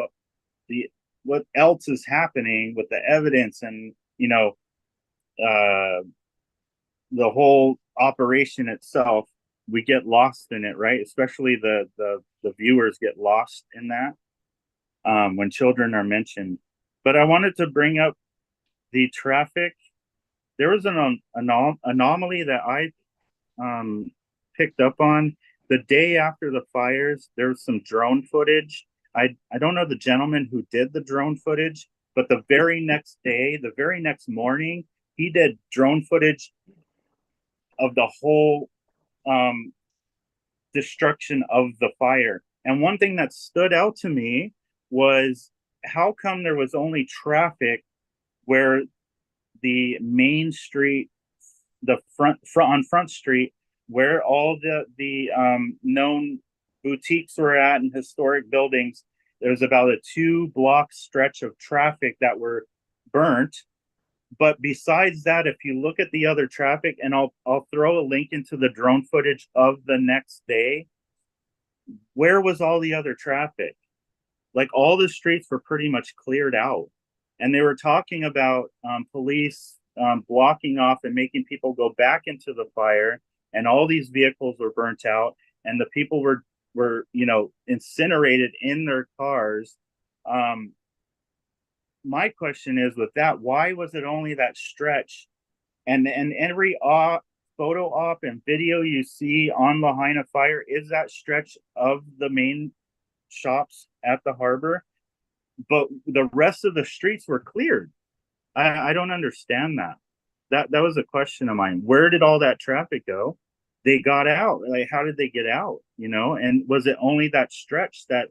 the what else is happening with the evidence and, you know, the whole operation itself. We get lost in it, right? Especially the viewers get lost in that when children are mentioned. But I wanted to bring up the traffic. There was an anomaly that I picked up on the day after the fires. There was some drone footage. I don't know the gentleman who did the drone footage, but the very next day, the very next morning, he did drone footage of the whole destruction of the fire. And one thing that stood out to me was how come there was only traffic where the main street, the front street, where all the known boutiques were at and historic buildings. There was about a 2-block stretch of traffic that were burnt. But besides that, if you look at the other traffic, and I'll throw a link into the drone footage of the next day, where was all the other traffic? Like, all the streets were pretty much cleared out. And they were talking about police blocking off and making people go back into the fire, and all these vehicles were burnt out, and the people were you know, incinerated in their cars. My question is, with that, why was it only that stretch? And every photo op and video you see on Lahaina fire is that stretch of the main shops at the harbor, but the rest of the streets were cleared. I don't understand that. That was a question of mine. Where did all that traffic go? They got out. Like, how did they get out? You know, and was it only that stretch that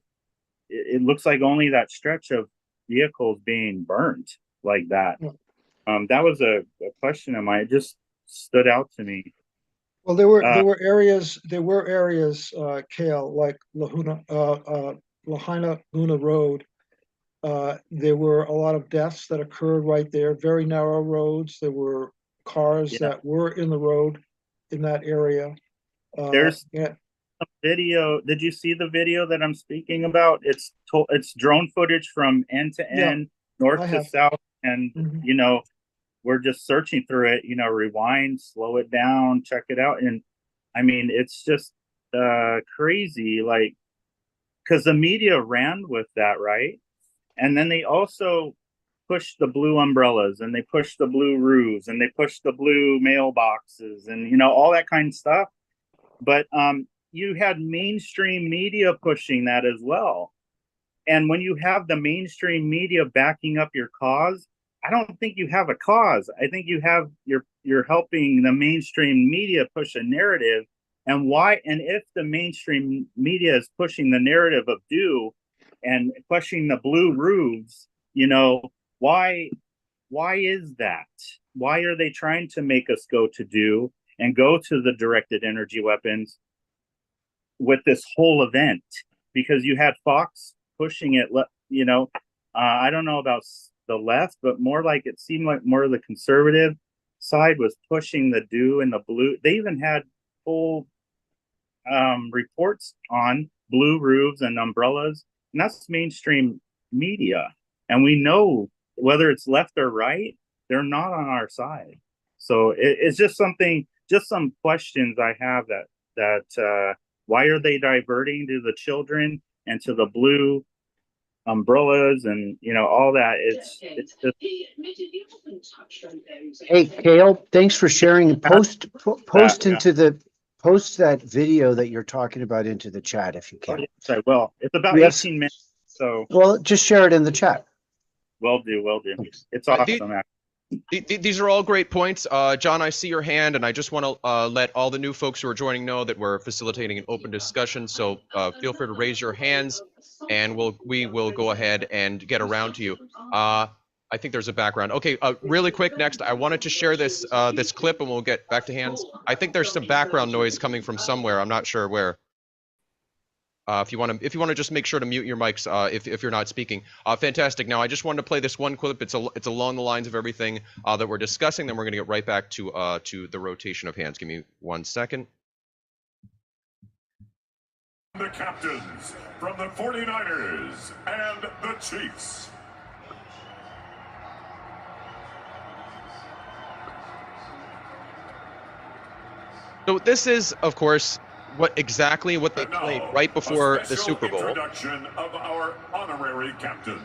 it looks like only that stretch of vehicles being burned like that? That was a question of mine. It just stood out to me. Well, there were areas, Cayle, like Lahaina Luna Road. There were a lot of deaths that occurred right there. Very narrow roads. There were cars that were in the road in that area. There's a video. Did you see the video that I'm speaking about? It's drone footage from end to end, north to south, and you know, we're just searching through it. You know, rewind, slow it down, check it out, and I mean, it's just crazy, like, because the media ran with that, right? And then they also pushed the blue umbrellas, and they pushed the blue roofs, and they pushed the blue mailboxes, and all that kind of stuff. But you had mainstream media pushing that as well. And when you have the mainstream media backing up your cause, I don't think you have a cause. I think you're helping the mainstream media push a narrative. And if the mainstream media is pushing the narrative of do and pushing the blue roofs, why is that? Why are they trying to make us go to do and go to the directed energy weapons with this whole event? Because you had Fox pushing it, I don't know about the left, but more like it seemed like more of the conservative side was pushing the do and the blue. They even had full reports on blue roofs and umbrellas, and that's mainstream media. And we know whether it's left or right, they're not on our side. So it's just some questions I have that why are they diverting to the children and to the blue umbrellas and all that? It's just Hey, Cayle, thanks for sharing. Post that video that you're talking about into the chat if you can. Sorry, well, it's about 18 minutes, so well, just share it in the chat. Will do. It's awesome. These are all great points. John, I see your hand, and I just want to let all the new folks who are joining know that we're facilitating an open discussion. So feel free to raise your hands, and we will go ahead and get around to you. I think there's a background. Okay, really quick. Next, I wanted to share this this clip, and we'll get back to hands. I think there's some background noise coming from somewhere. I'm not sure where. If you want to just make sure to mute your mics if you're not speaking. Fantastic. Now I just wanted to play this one clip. It's along the lines of everything that we're discussing. Then we're going to get right back to the rotation of hands. Give me 1 second. The captains from the 49ers and the Chiefs. So this is, of course, what they played right before the Super Bowl. Introduction of our honorary captains.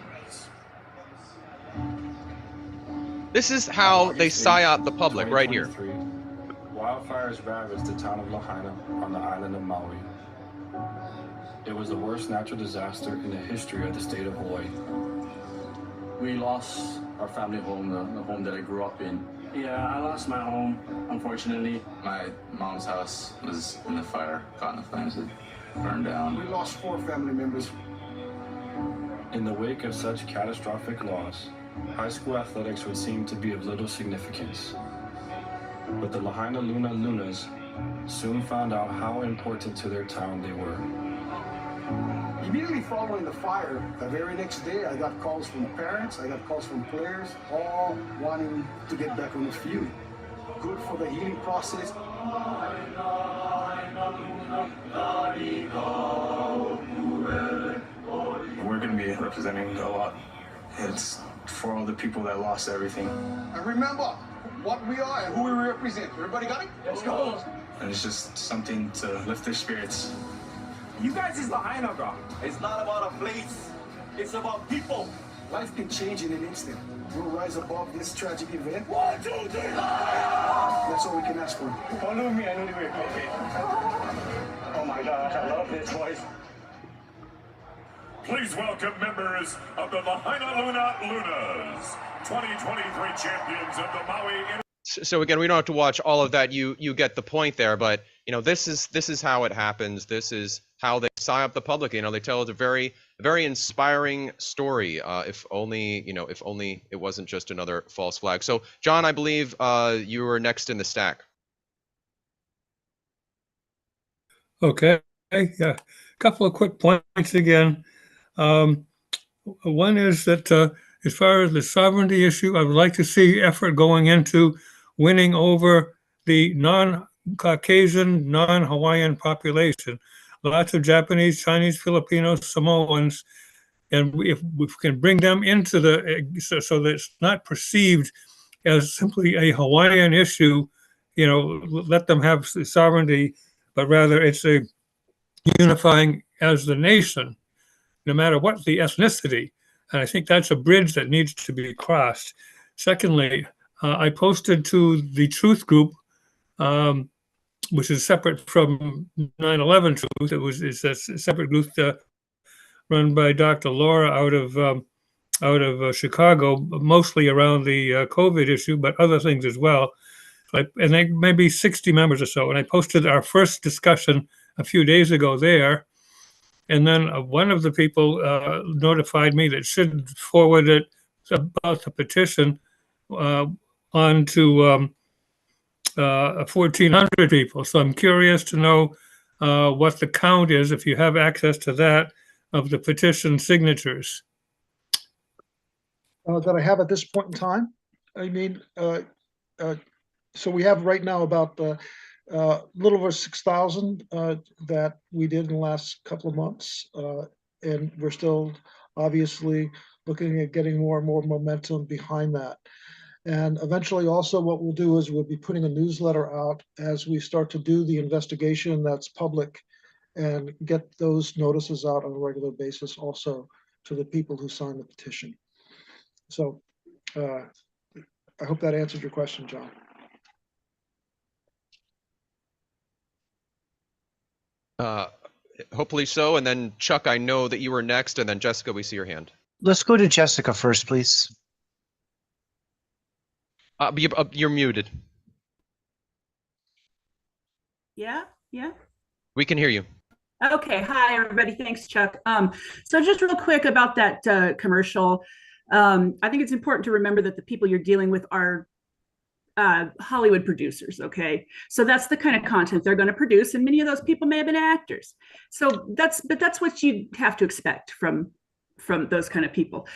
This is how they psyop the public right here. Wildfires ravaged the town of Lahaina on the island of Maui. It was the worst natural disaster in the history of the state of Hawaii. We lost our family home, the home that I grew up in. Yeah, I lost my home, unfortunately. My mom's house was in the fire, caught in the flames, it burned down. We lost 4 family members. In the wake of such catastrophic loss, high school athletics would seem to be of little significance. But the Lahaina Luna Lunas soon found out how important to their town they were. Immediately following the fire, the very next day, I got calls from parents, I got calls from players, all wanting to get back on the field. Good for the healing process. We're going to be representing a lot. It's for all the people that lost everything. And remember what we are and who we represent. Everybody got it? Let's go. And it's just something to lift their spirits. You guys is Lahaina, bro. It's not about a place. It's about people. Life can change in an instant. We'll rise above this tragic event. 1, 2, 3, That's all we can ask for. Follow me, I know the way. Okay. Oh my gosh, I love this, boys. Please welcome members of the Lahaina Luna Lunas, 2023 champions of the Maui. So again, we don't have to watch all of that. You get the point there, but this is how it happens. This is how they psyop the public. They tell us a very inspiring story. If only it wasn't just another false flag. So John, I believe you were next in the stack. Okay, yeah, a couple of quick points again. One is that as far as the sovereignty issue, I would like to see effort going into winning over the non-Caucasian, non-Hawaiian population. Lots of Japanese, Chinese, Filipinos, Samoans, and if we can bring them into so that it's not perceived as simply a Hawaiian issue, let them have sovereignty, but rather it's a unifying as the nation, no matter what the ethnicity. And I think that's a bridge that needs to be crossed. Secondly, I posted to the Truth Group, which is separate from 9/11 Truth. It's a separate group run by Dr. Laura out of Chicago, mostly around the COVID issue, but other things as well. And they maybe 60 members or so. And I posted our first discussion a few days ago there. And then one of the people notified me that should forward it about the petition on to 1,400 people. So I'm curious to know what the count is, if you have access to that, of the petition signatures. That I have at this point in time. I mean, so we have right now about a little over 6,000 that we did in the last couple of months. And we're still obviously looking at getting more and more momentum behind that. And eventually also what we'll do is we'll be putting a newsletter out as we start to do the investigation that's public and get those notices out on a regular basis also to the people who signed the petition. So I hope that answered your question, John. Hopefully so. And then Chuck, I know that you were next, and then Jessica, we see your hand. Let's go to Jessica first, please. You're muted. Yeah. We can hear you. Okay. Hi, everybody. Thanks, Chuck. So just real quick about that commercial. I think it's important to remember that the people you're dealing with are Hollywood producers. Okay. So that's the kind of content they're going to produce. And many of those people may have been actors. So that's what you have to expect from those kind of people.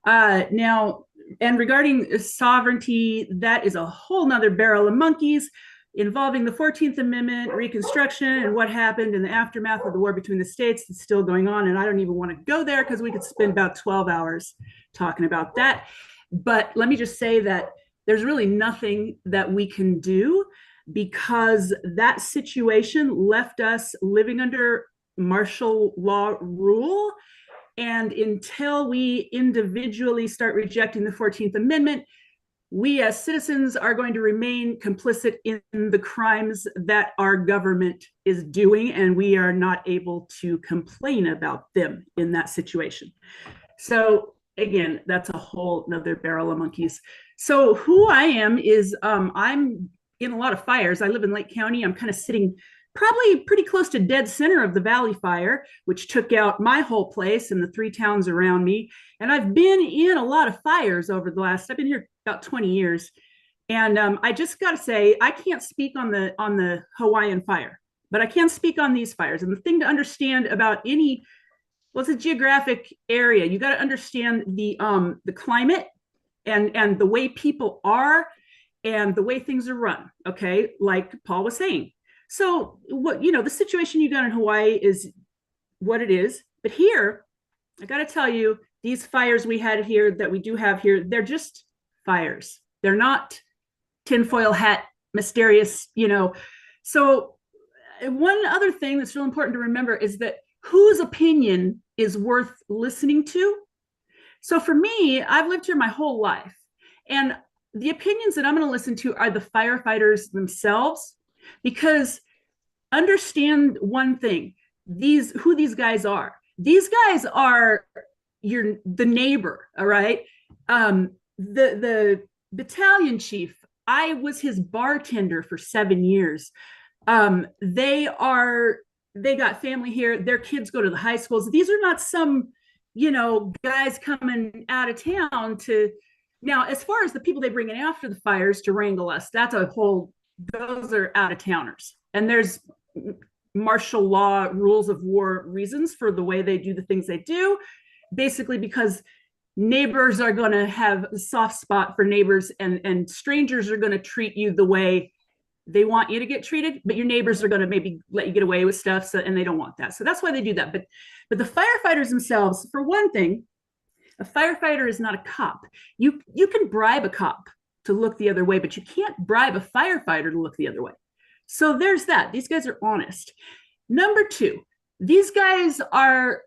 Now, and regarding sovereignty, that is a whole nother barrel of monkeys involving the 14th Amendment, Reconstruction, and what happened in the aftermath of the war between the states that's still going on. And I don't even want to go there because we could spend about 12 hours talking about that. But let me just say that there's really nothing that we can do because that situation left us living under martial law rule. And until we individually start rejecting the 14th Amendment, we as citizens are going to remain complicit in the crimes that our government is doing, and we are not able to complain about them in that situation. So again, that's a whole nother barrel of monkeys. So who I am is I'm in a lot of fires. I live in Lake County. I'm kind of sitting probably pretty close to dead center of the Valley Fire, which took out my whole place and the 3 towns around me. And I've been in a lot of fires over the last, I've been here about 20 years. And I just got to say, I can't speak on the Hawaiian fire, but I can speak on these fires. And the thing to understand about any, well, it's a geographic area. You got to understand the climate and the way people are and the way things are run. Okay. Like Paul was saying. So what, the situation you got in Hawaii is what it is. But here, I got to tell you, these fires we had here that we do have here, they're just fires. They're not tinfoil hat, mysterious, So one other thing that's real important to remember is that whose opinion is worth listening to. So for me, I've lived here my whole life. And the opinions that I'm going to listen to are the firefighters themselves. Because understand one thing, who these guys are. These guys are the neighbor, all right? The battalion chief, I was his bartender for 7 years. They got family here. Their kids go to the high schools. These are not some, guys coming out of town to. Now, as far as the people they bring in after the fires to wrangle us, those are out of towners. And there's martial law, rules of war reasons for the way they do the things they do, basically because neighbors are going to have a soft spot for neighbors, and strangers are going to treat you the way they want you to get treated, but your neighbors are going to maybe let you get away with stuff, and they don't want that. So that's why they do that. But the firefighters themselves, for one thing, a firefighter is not a cop. You can bribe a cop to look the other way, but you can't bribe a firefighter to look the other way. So there's that. These guys are honest. Number 2, these guys are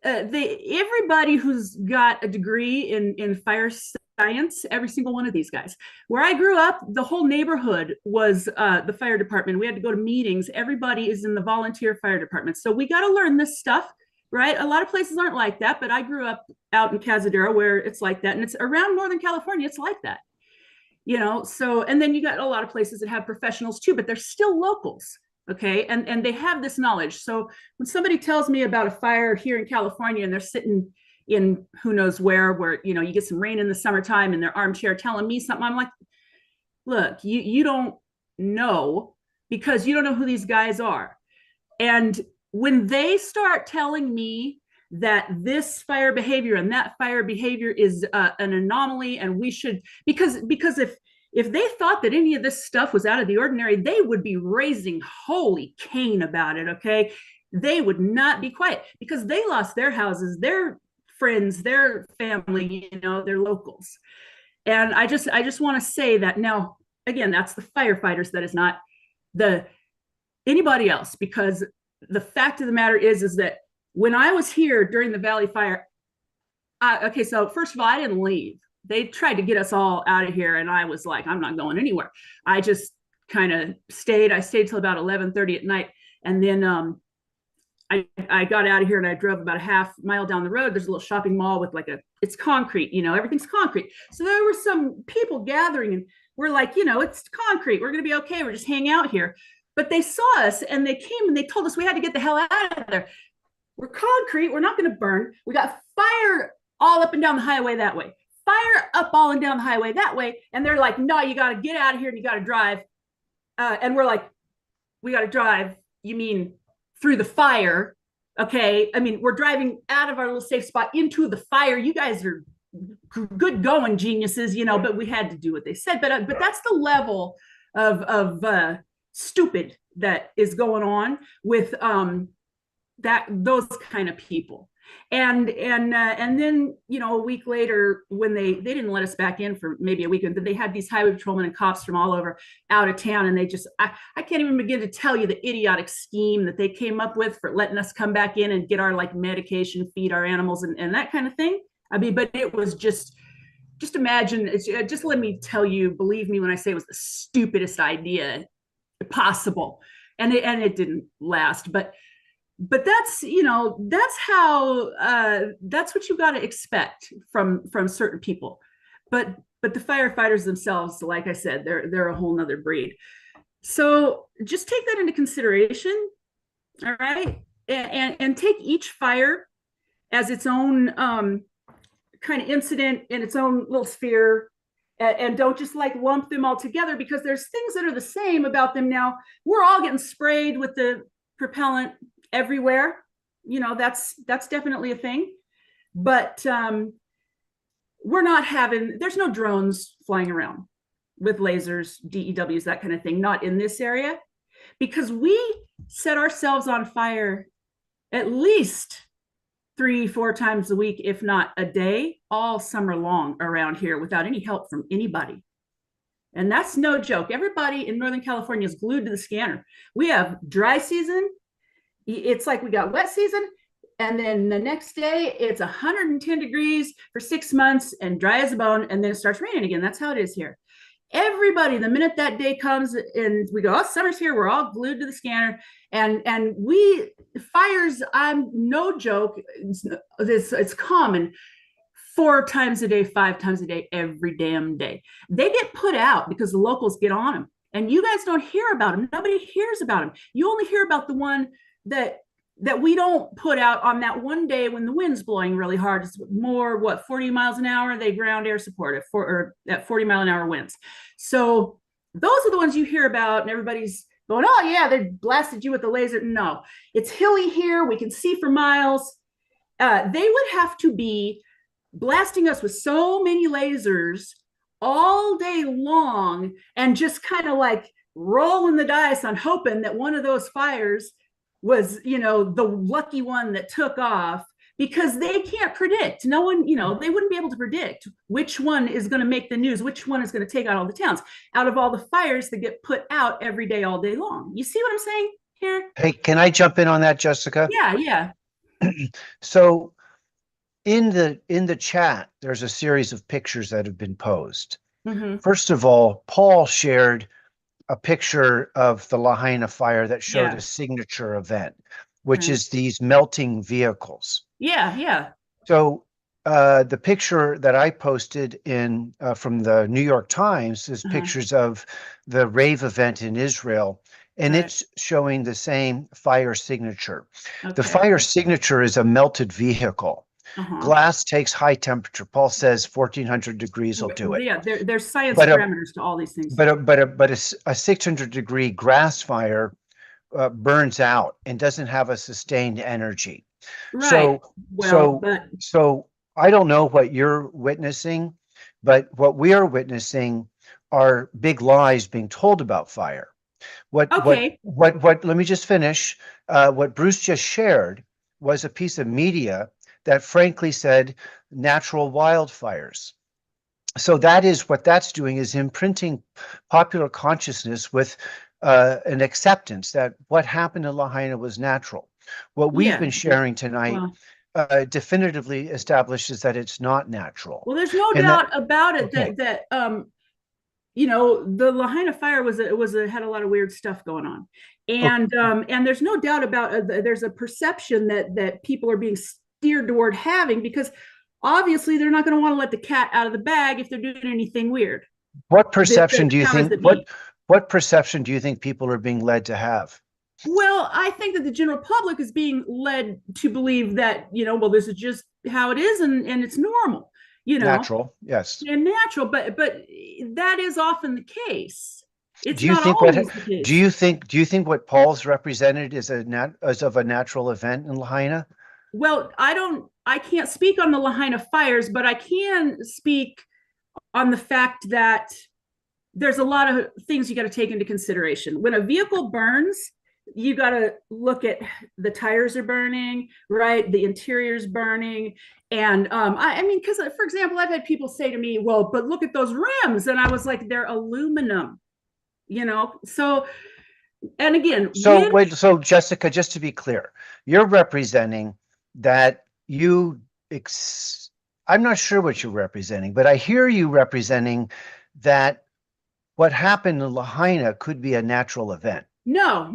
everybody who's got a degree in fire science, every single one of these guys. Where I grew up, the whole neighborhood was the fire department. We had to go to meetings. Everybody is in the volunteer fire department. So we got to learn this stuff, right? A lot of places aren't like that, but I grew up out in Cazadero where it's like that. And it's around Northern California, it's like that. You know, so, and then you got a lot of places that have professionals too, but they're still locals. Okay. And they have this knowledge. So when somebody tells me about a fire here in California and they're sitting in who knows where, you know, you get some rain in the summertime in their armchair telling me something, I'm like, look, you don't know, because you don't know who these guys are. And when they start telling me that this fire behavior and that fire behavior is an anomaly, and we should, because if they thought that any of this stuff was out of the ordinary, they would be raising holy Cain about it, okay? They would not be quiet, because they lost their houses, their friends, their family, you know, their locals. And I just want to say that now, again, that's the firefighters, that is not anybody else, because the fact of the matter is that when I was here during the Valley Fire, okay, so first of all, I didn't leave. They tried to get us all out of here, and I was like, I'm not going anywhere. I just kind of stayed. I stayed till about 11:30 at night, and then I got out of here and I drove about a half mile down the road. There's a little shopping mall with it's concrete, you know, everything's concrete. So there were some people gathering, and we're like, you know, it's concrete. We're gonna be okay. We're just hanging out here. But they saw us and they came and they told us we had to get the hell out of there. We're concrete. We're not going to burn. We got fire all up and down the highway that way. Fire up all and down the highway that way. And they're like, no, you got to get out of here and you got to drive. And we're like, we got to drive. You mean through the fire? Okay. I mean, we're driving out of our little safe spot into the fire. You guys are good going, geniuses, you know, but we had to do what they said. But that's the level of stupid that is going on with those kind of people. And then, you know, a week later, when they didn't let us back in for maybe a week, and they had these highway patrolmen and cops from all over out of town, and they just I can't even begin to tell you the idiotic scheme that they came up with for letting us come back in and get our medication, feed our animals, and that kind of thing. I mean, but it was just imagine, just let me tell you, believe me when I say it was the stupidest idea possible, and it didn't last. But that's, you know, that's how that's what you got to expect from certain people. But the firefighters themselves, like I said, they're a whole nother breed. So just take that into consideration, all right, and take each fire as its own kind of incident in its own little sphere. And don't just lump them all together, because there's things that are the same about them. Now, we're all getting sprayed with the propellant everywhere. You know, that's definitely a thing. But we're not there's no drones flying around with lasers, DEWs, that kind of thing, not in this area, because we set ourselves on fire at least 3-4 times a week, if not a day, all summer long around here without any help from anybody. And that's no joke. Everybody in Northern California is glued to the scanner. We have dry season. It's like we got wet season. And then the next day it's 110 degrees for 6 months and dry as a bone. And then it starts raining again. That's how it is here. Everybody, the minute that day comes and we go, oh, summer's here, we're all glued to the scanner. And fires, I'm no joke, it's common 4 times a day, 5 times a day, every damn day. They get put out because the locals get on them. And you guys don't hear about them. Nobody hears about them. You only hear about the one that we don't put out on that one day when the wind's blowing really hard. It's more, 40 miles an hour? They ground air support at 40 mile an hour winds. So those are the ones you hear about, and everybody's going, oh yeah, they blasted you with the laser. No, it's hilly here. We can see for miles. They would have to be blasting us with so many lasers all day long and just kind of rolling the dice on hoping that one of those fires was, you know, the lucky one that took off, because they can't predict. No one, you know, they wouldn't be able to predict which one is going to make the news, which one is going to take out all the towns, out of all the fires that get put out every day, all day long. You see what I'm saying? here? Hey, can I jump in on that, Jessica? Yeah, yeah. So in the chat, there's a series of pictures that have been posed. Mm-hmm. First of all, Paul shared a picture of the Lahaina fire that showed Yeah. a signature event, which Right. is these melting vehicles. Yeah, yeah. So the picture that I posted in from the New York Times is pictures of the rave event in Israel, and Right. it's showing the same fire signature. The Okay. fire signature is a melted vehicle. Uh-huh. Glass takes high temperature. Paul says 1400 degrees will do it. Yeah, there's science But parameters to all these things. a 600-degree grass fire burns out and doesn't have a sustained energy. Right. So I don't know what you're witnessing, but what we are witnessing are big lies being told about fire. What let me just finish. What Bruce just shared was a piece of media that frankly said natural wildfires. So that is what that's doing, is imprinting popular consciousness with an acceptance that what happened in Lahaina was natural. What we've been sharing tonight definitively establishes that it's not natural. Well, there's no doubt about it that you know, the Lahaina fire had a lot of weird stuff going on, and there's no doubt about there's a perception that people are being steered toward having, because obviously they're not going to want to let the cat out of the bag if they're doing anything weird. What perception do you think? What perception do you think people are being led to have? Well, I think that the general public is being led to believe that, you know, well, this is just how it is, and it's normal. You know, natural, yes, and natural, but that is often the case. It's do you not think always the case. Do you think what Paul's represented is as of a natural event in Lahaina? Well, I can't speak on the Lahaina fires, but I can speak on the fact that there's a lot of things you got to take into consideration. When a vehicle burns, you got to look at the tires are burning, right? The interior's burning. And I mean, because for example, I've had people say to me, well, but look at those rims. And I was like, they're aluminum, you know? So, and again, so Jessica, just to be clear, you're representing that I'm not sure what you're representing, but I hear you representing that what happened in Lahaina could be a natural event. No.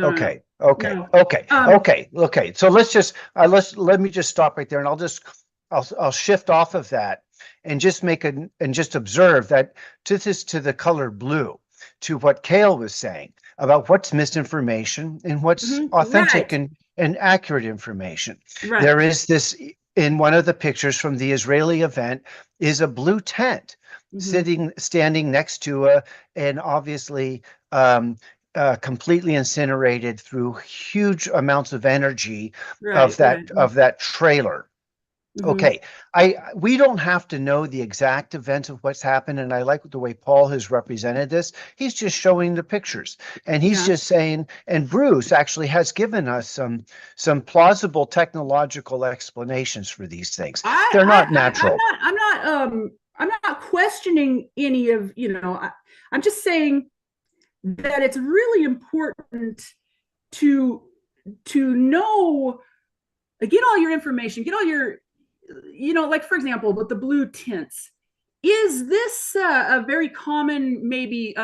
Okay. No. Okay. So let me just stop right there, and I'll shift off of that and just just observe that to the color blue, to what Cayle was saying about what's misinformation and what's authentic and accurate information. Right. There is this, in one of the pictures from the Israeli event, is a blue tent standing next to an obviously completely incinerated through huge amounts of energy of that trailer. Okay, we don't have to know the exact event of what's happened, and I like the way Paul has represented this. He's just showing the pictures, and he's just saying, and Bruce actually has given us some plausible technological explanations for these things. They're not natural. I'm not questioning any of, you know, I'm just saying that it's really important to know, get all your information, get all your, you know, like for example, with the blue tints, is this a very common maybe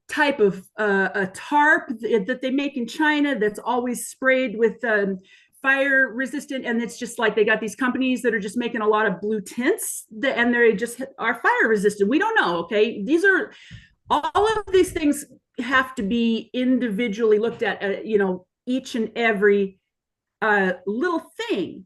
type of a tarp that they make in China that's always sprayed with fire resistant, and it's just like they got these companies that are just making a lot of blue tints and they just are fire resistant? We don't know. Okay, these are all of these things have to be individually looked at, you know, each and every little thing,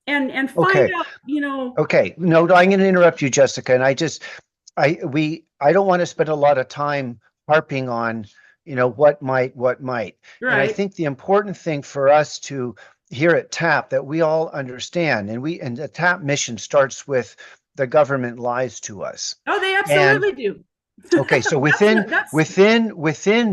and find out, you know. Okay, no, I'm going to interrupt you, Jessica, and I don't want to spend a lot of time harping on, you know, what might. Right. And I think the important thing for us to here at TAP that we all understand, and the TAP mission starts with the government lies to us. Oh, they absolutely do. Okay, so within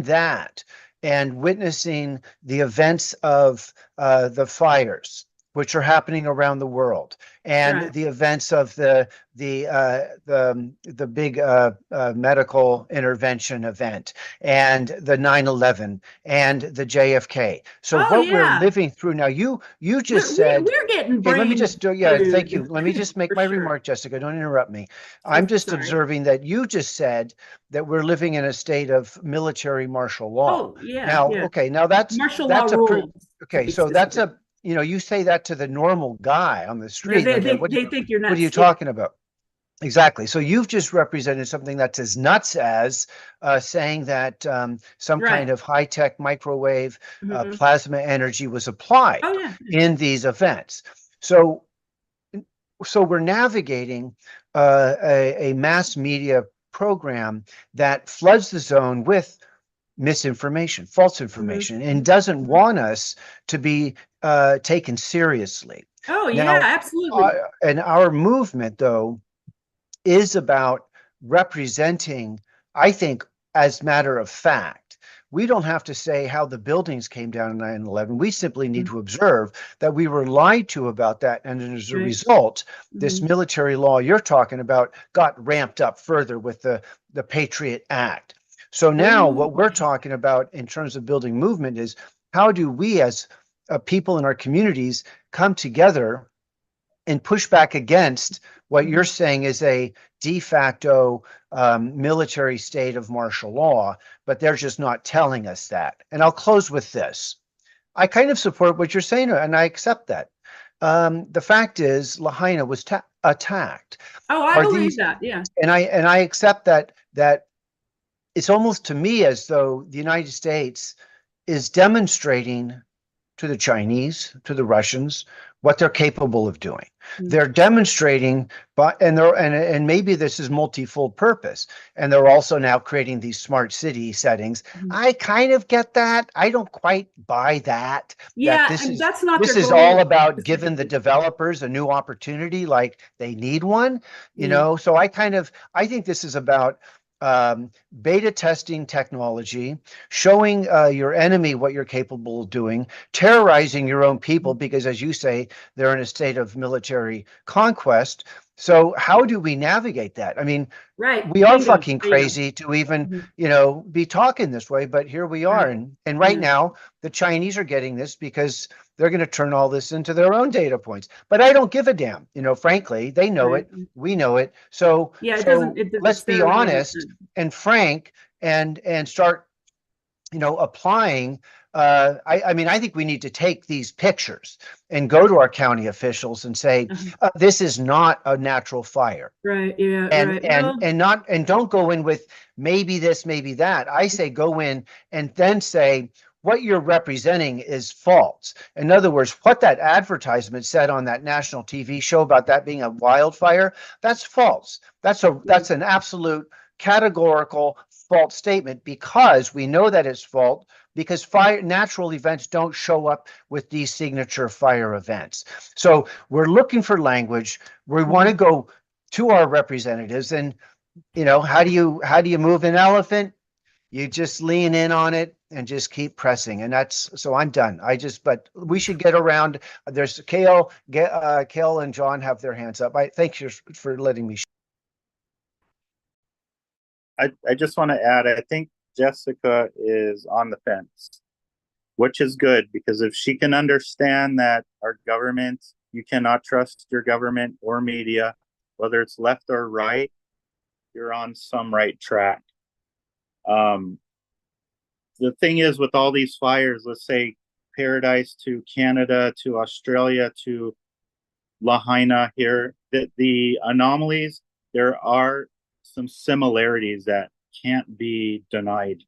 that, and witnessing the events of the fires, which are happening around the world, and Right. the events of the big medical intervention event, and the 9/11 and the JFK. So Oh what we're yeah, living through now, you just said, we're getting okay, let me brain just do, yeah, thank you. food Let me just make for my sure. remark, Jessica. Don't interrupt me. I'm just Sorry. observing that you just said that we're living in a state of military martial law. Oh yeah, Now, yeah. okay, now that's Martial law a rules. to okay, be so that's specific. a, you know, you say that to the normal guy on the Yeah, street, like, what they think you're are you nuts. Yeah. talking about? Exactly. So you've just represented something that's as nuts as saying that some kind Right. of high-tech microwave Mhm. plasma energy was applied Oh yeah. in these events. So we're navigating a mass media program that floods the zone with misinformation, false information, and doesn't want us to be taken seriously. Oh yeah, Now, absolutely. and our movement, though, is about representing, I think, as matter of fact. We don't have to say how the buildings came down in 9/11. We simply need to observe that we were lied to about that. And as a Right. result, this Mhm. military law you're talking about got ramped up further with the Patriot Act. So now Ooh. what we're talking about in terms of building movement is, how do we as people in our communities come together and push back against what you're saying is a de facto military state of martial law, but they're just not telling us that. And I'll close with this. I kind of support what you're saying, and I accept that. The fact is, Lahaina was attacked. Oh, I Are believe these, that. Yeah. and I accept that it's almost to me as though the United States is demonstrating to the Chinese, to the Russians, what they're capable of doing. They're demonstrating, but and maybe this is multi-fold purpose, and they're also now creating these smart city settings. I kind of get that. I don't quite buy that. That Yeah, and that's not this their is all goal about giving the specifically. developers a new opportunity, like they need one, you Yeah. know. So I think this is about beta testing technology, showing your enemy what you're capable of doing, terrorizing your own people, because as you say, they're in a state of military conquest. So how do we navigate that? I mean, Right. we are Bingo. fucking There you go. crazy to even, be talking this way, but here we are. Right. And right Yeah. now, the Chinese are getting this because they're going to turn all this into their own data points. But I don't give a damn. Frankly, they know Right. it. We know it. So Yeah, it doesn't. let's It's be their language. honest and frank and start applying. I mean, I think we need to take these pictures and go to our county officials and say, this is not a natural fire. Right. Yeah. And Right. Well. don't go in with maybe this, maybe that. I say go in and then say what you're representing is false. In other words, what that advertisement said on that national TV show about that being a wildfire, that's false. That's an absolute categorical false statement, because we know that it's false, because natural events don't show up with these signature fire events. So we're looking for language. We want to go to our representatives, and how do you move an elephant? You just lean in on it and just keep pressing. And so I'm done. But we should get around. There's Cayle and John have their hands up. I thank you for letting me. I just want to add, I think Jessica is on the fence, which is good, because if she can understand that our government, you cannot trust your government or media, whether it's left or right, you're on some right track. The thing is, with all these fires, let's say Paradise to Canada to Australia to Lahaina here, the anomalies, there are some similarities that can't be denied.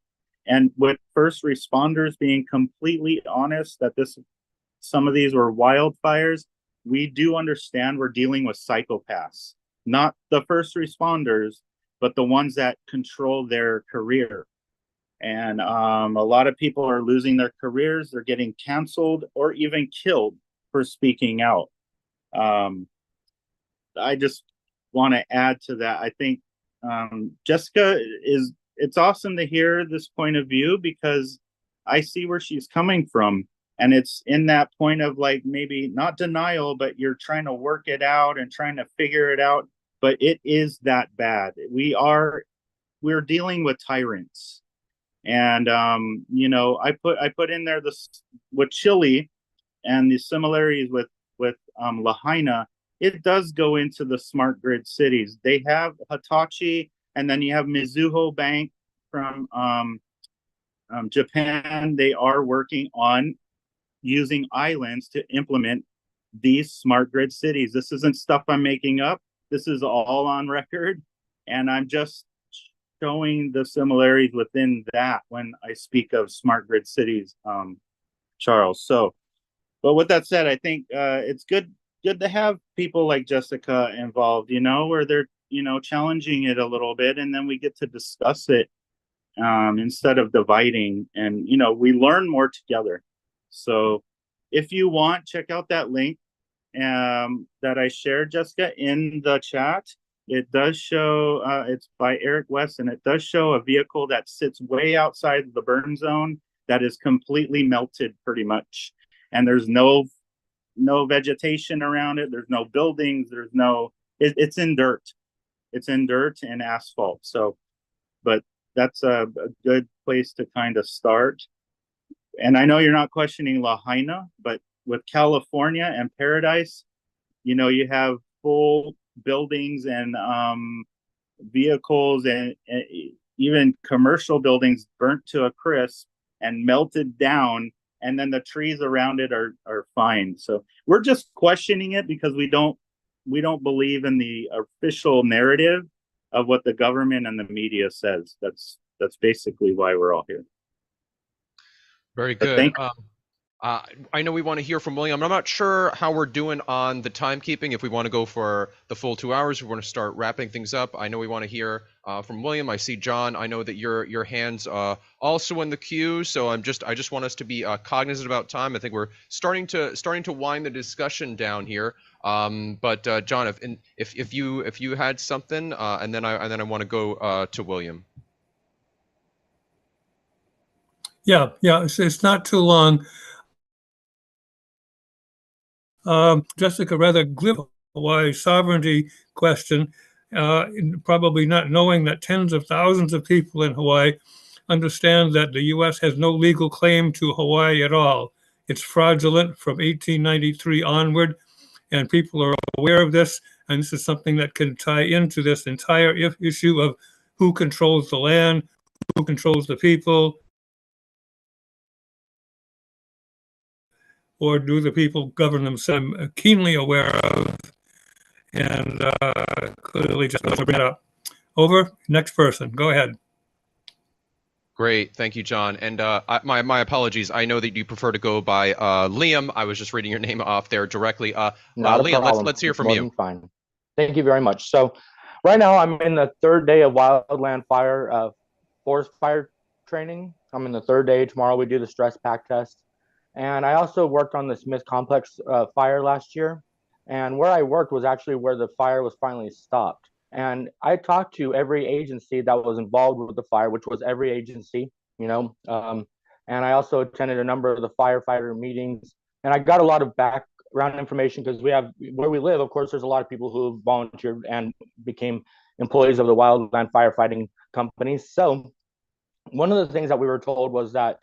And with first responders being completely honest that some of these were wildfires, we do understand we're dealing with psychopaths, not the first responders, but the ones that control their career. And a lot of people are losing their careers. They're getting canceled or even killed for speaking out. I just want to add to that. I think Jessica it's awesome to hear this point of view, because I see where she's coming from. And it's in that point of like maybe not denial, but you're trying to work it out and trying to figure it out. But it is that bad. We're dealing with tyrants. And you know, I put in there this with Chile and the similarities with Lahaina. It does go into the smart grid cities. They have Hitachi, and then you have Mizuho Bank from Japan. They are working on using islands to implement these smart grid cities. This isn't stuff I'm making up. This is all on record, and I'm just showing the similarities within that when I speak of smart grid cities, Charles. So, but with that said, I think it's good to have people like Jessica involved, you know, where they're, you know, challenging it a little bit, and then we get to discuss it instead of dividing, and, you know, we learn more together. So if you want, check out that link that I shared, Jessica, in the chat. It does show, it's by Eric West, and it does show a vehicle that sits way outside the burn zone that is completely melted pretty much. And there's no vegetation around it. There's no buildings. There's no, it's in dirt. It's in dirt and asphalt. So, but that's a good place to kind of start. And I know you're not questioning Lahaina, but with California and Paradise, you know, you have full buildings and vehicles and even commercial buildings burnt to a crisp and melted down, and then the trees around it are fine. So we're just questioning it because we don't believe in the official narrative of what the government and the media says. That's basically why we're all here. Very good. I know we want to hear from William. I'm not sure how we're doing on the timekeeping. If we want to go for the full 2 hours, we want to start wrapping things up. I know we want to hear from William. I see John. I know that your hands also in the queue. So I just want us to be cognizant about time. I think we're starting to wind the discussion down here. But John, if you had something, and then I want to go to William. Yeah, it's not too long. Jessica, rather glib Hawaii sovereignty question, probably not knowing that tens of thousands of people in Hawaii understand that the U.S. has no legal claim to Hawaii at all. It's fraudulent from 1893 onward, and people are aware of this, and this is something that can tie into this entire issue of who controls the land, who controls the people, or do the people govern themselves? I'm keenly aware of, and clearly just want to bring it up. Over. Next person. Go ahead. Great, thank you, John. And my apologies. I know that you prefer to go by Liam. I was just reading your name off there directly. Liam, let's hear from you. Fine. Thank you very much. So, right now I'm in the third day of wildland fire, forest fire training. I'm in the third day. Tomorrow we do the stress pack test. And I also worked on the Smith Complex fire last year. And where I worked was actually where the fire was finally stopped. And I talked to every agency that was involved with the fire, which was every agency, you know. And I also attended a number of the firefighter meetings. And I got a lot of background information because we have, where we live, of course, there's a lot of people who volunteered and became employees of the wildland firefighting companies. So one of the things that we were told was that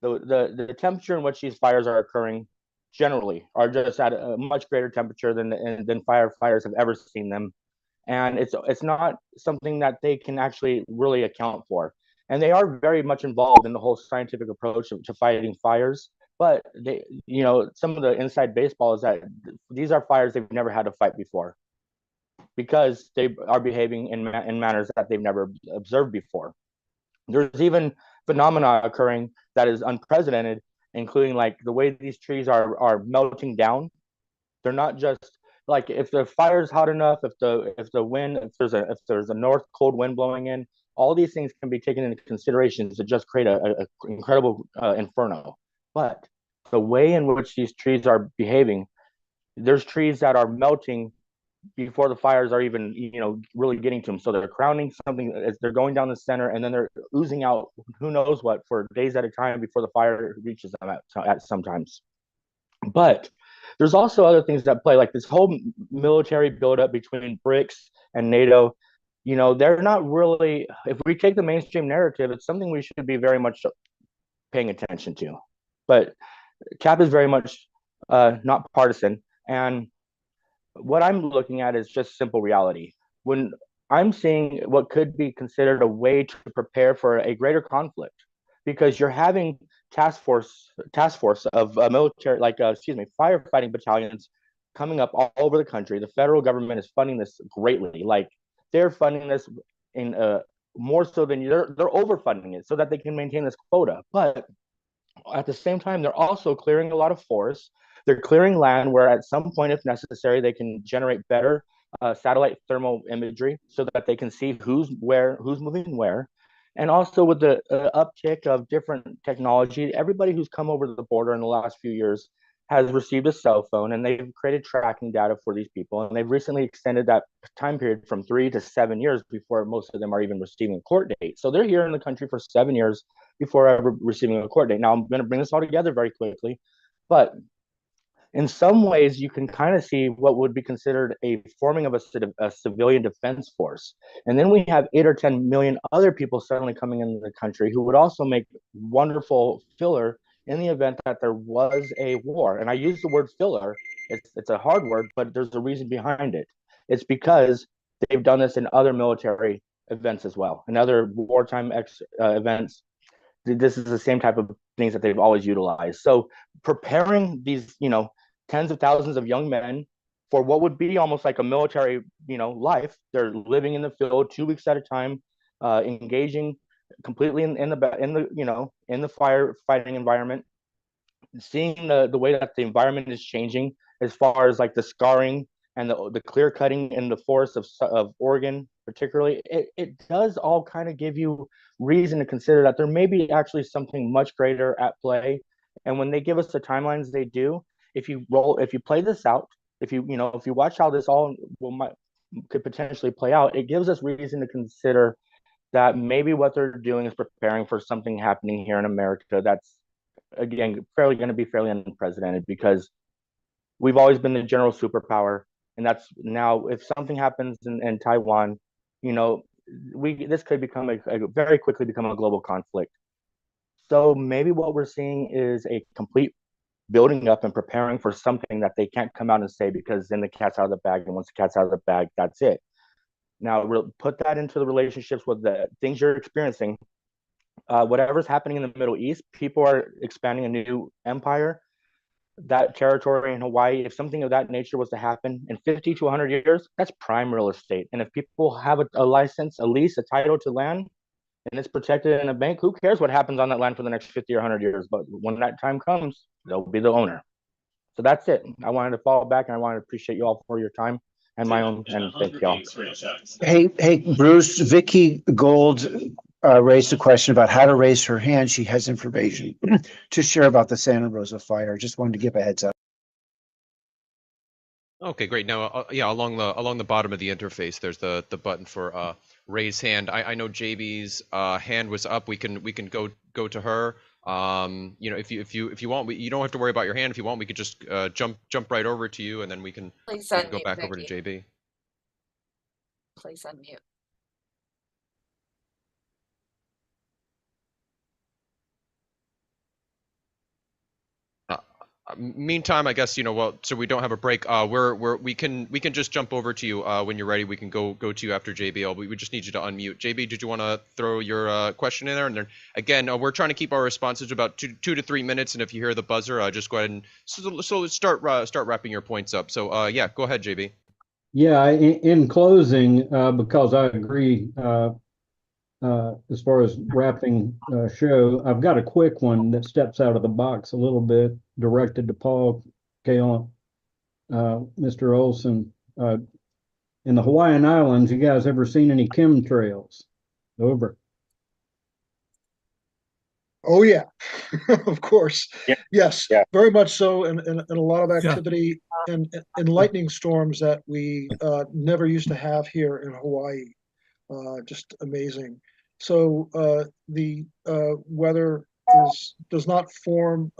the temperature in which these fires are occurring generally are just at a much greater temperature than firefighters have ever seen them, and it's not something that they can actually really account for. And they are very much involved in the whole scientific approach to fighting fires, but they, you know, some of the inside baseball is that these are fires they've never had to fight before because they are behaving in manners that they've never observed before. There's even phenomena occurring that is unprecedented, including like the way these trees are melting down. They're not just like, if the fire's hot enough, if the wind, if there's a north cold wind blowing in, all these things can be taken into consideration to just create a incredible inferno. But the way in which these trees are behaving, there's trees that are melting before the fires are even, really getting to them. So they're crowning something as they're going down the center, and then they're oozing out who knows what for days at a time before the fire reaches them at sometimes. But there's also other things that play, like this whole military buildup between BRICS and NATO. They're not really, if we take the mainstream narrative, it's something we should be very much paying attention to. But CAP is very much not partisan. And what I'm looking at is just simple reality. When I'm seeing what could be considered a way to prepare for a greater conflict, because you're having task force of military, firefighting battalions coming up all over the country. The federal government is funding this greatly. Like, they're funding this in more so than they're overfunding it so that they can maintain this quota. But at the same time, they're also clearing a lot of forests. They're clearing land where at some point, if necessary, they can generate better satellite thermal imagery so that they can see who's moving where. And also with the uptick of different technology, everybody who's come over the border in the last few years has received a cell phone, and they've created tracking data for these people. And they've recently extended that time period from 3 to 7 years before most of them are even receiving a court date. So they're here in the country for 7 years before ever receiving a court date. Now, I'm going to bring this all together very quickly, but in some ways, you can kind of see what would be considered a forming of a civilian defense force. And then we have 8 or 10 million other people suddenly coming into the country who would also make wonderful filler in the event that there was a war. And I use the word filler. It's a hard word, but there's a reason behind it. It's because they've done this in other military events as well, in other wartime events. This is the same type of things that they've always utilized. So preparing these, tens of thousands of young men for what would be almost like a military, life. They're living in the field 2 weeks at a time, engaging completely in the firefighting environment, seeing the way that the environment is changing as far as like the scarring and the clear cutting in the forests of Oregon, particularly. It does all kind of give you reason to consider that there may be actually something much greater at play. And when they give us the timelines they do, if you play this out, if you watch how this all could potentially play out, it gives us reason to consider that maybe what they're doing is preparing for something happening here in America that's, again, going to be fairly unprecedented, because we've always been the general superpower. And that's now, if something happens in Taiwan, this could very quickly become a global conflict. So maybe what we're seeing is a complete building up and preparing for something that they can't come out and say, because then the cat's out of the bag. And once the cat's out of the bag, that's it. Now, put that into the relationships with the things you're experiencing. Whatever's happening in the Middle East, people are expanding a new empire. That territory in Hawaii, if something of that nature was to happen in 50 to 100 years, that's prime real estate. And if people have a license, a lease, a title to land, and it's protected in a bank, who cares what happens on that land for the next 50 or 100 years? But when that time comes, they'll be the owner. So that's it. I wanted to fall back, and I wanted to appreciate you all for your time and my own, and thank y'all. Hey, Bruce, Vicky Gold raised a question about how to raise her hand. She has information to share about the Santa Rosa fire. Just wanted to give a heads up. Okay, great. Now, along the bottom of the interface, there's the button for raise hand. I know JB's hand was up. We can go to her. If you want, you don't have to worry about your hand. If you want, we could just jump right over to you, and then we can go back over to JB. Please unmute. Meantime, I guess so we don't have a break. We can just jump over to you when you're ready. We can go to you after JB. We just need you to unmute. JB, did you want to throw your question in there? And then again, we're trying to keep our responses about 2 to 3 minutes. And if you hear the buzzer, just go ahead and so start wrapping your points up. So go ahead, JB. Yeah, in closing, because I agree. As far as wrapping show, I've got a quick one that steps out of the box a little bit, directed to Paul, Cayle, Mr. Olson. In the Hawaiian Islands, you guys ever seen any chemtrails? Over. Oh yeah, of course. Yeah. Yes, yeah. Very much so, and a lot of activity and lightning storms that we never used to have here in Hawaii. Just amazing. So the weather does not form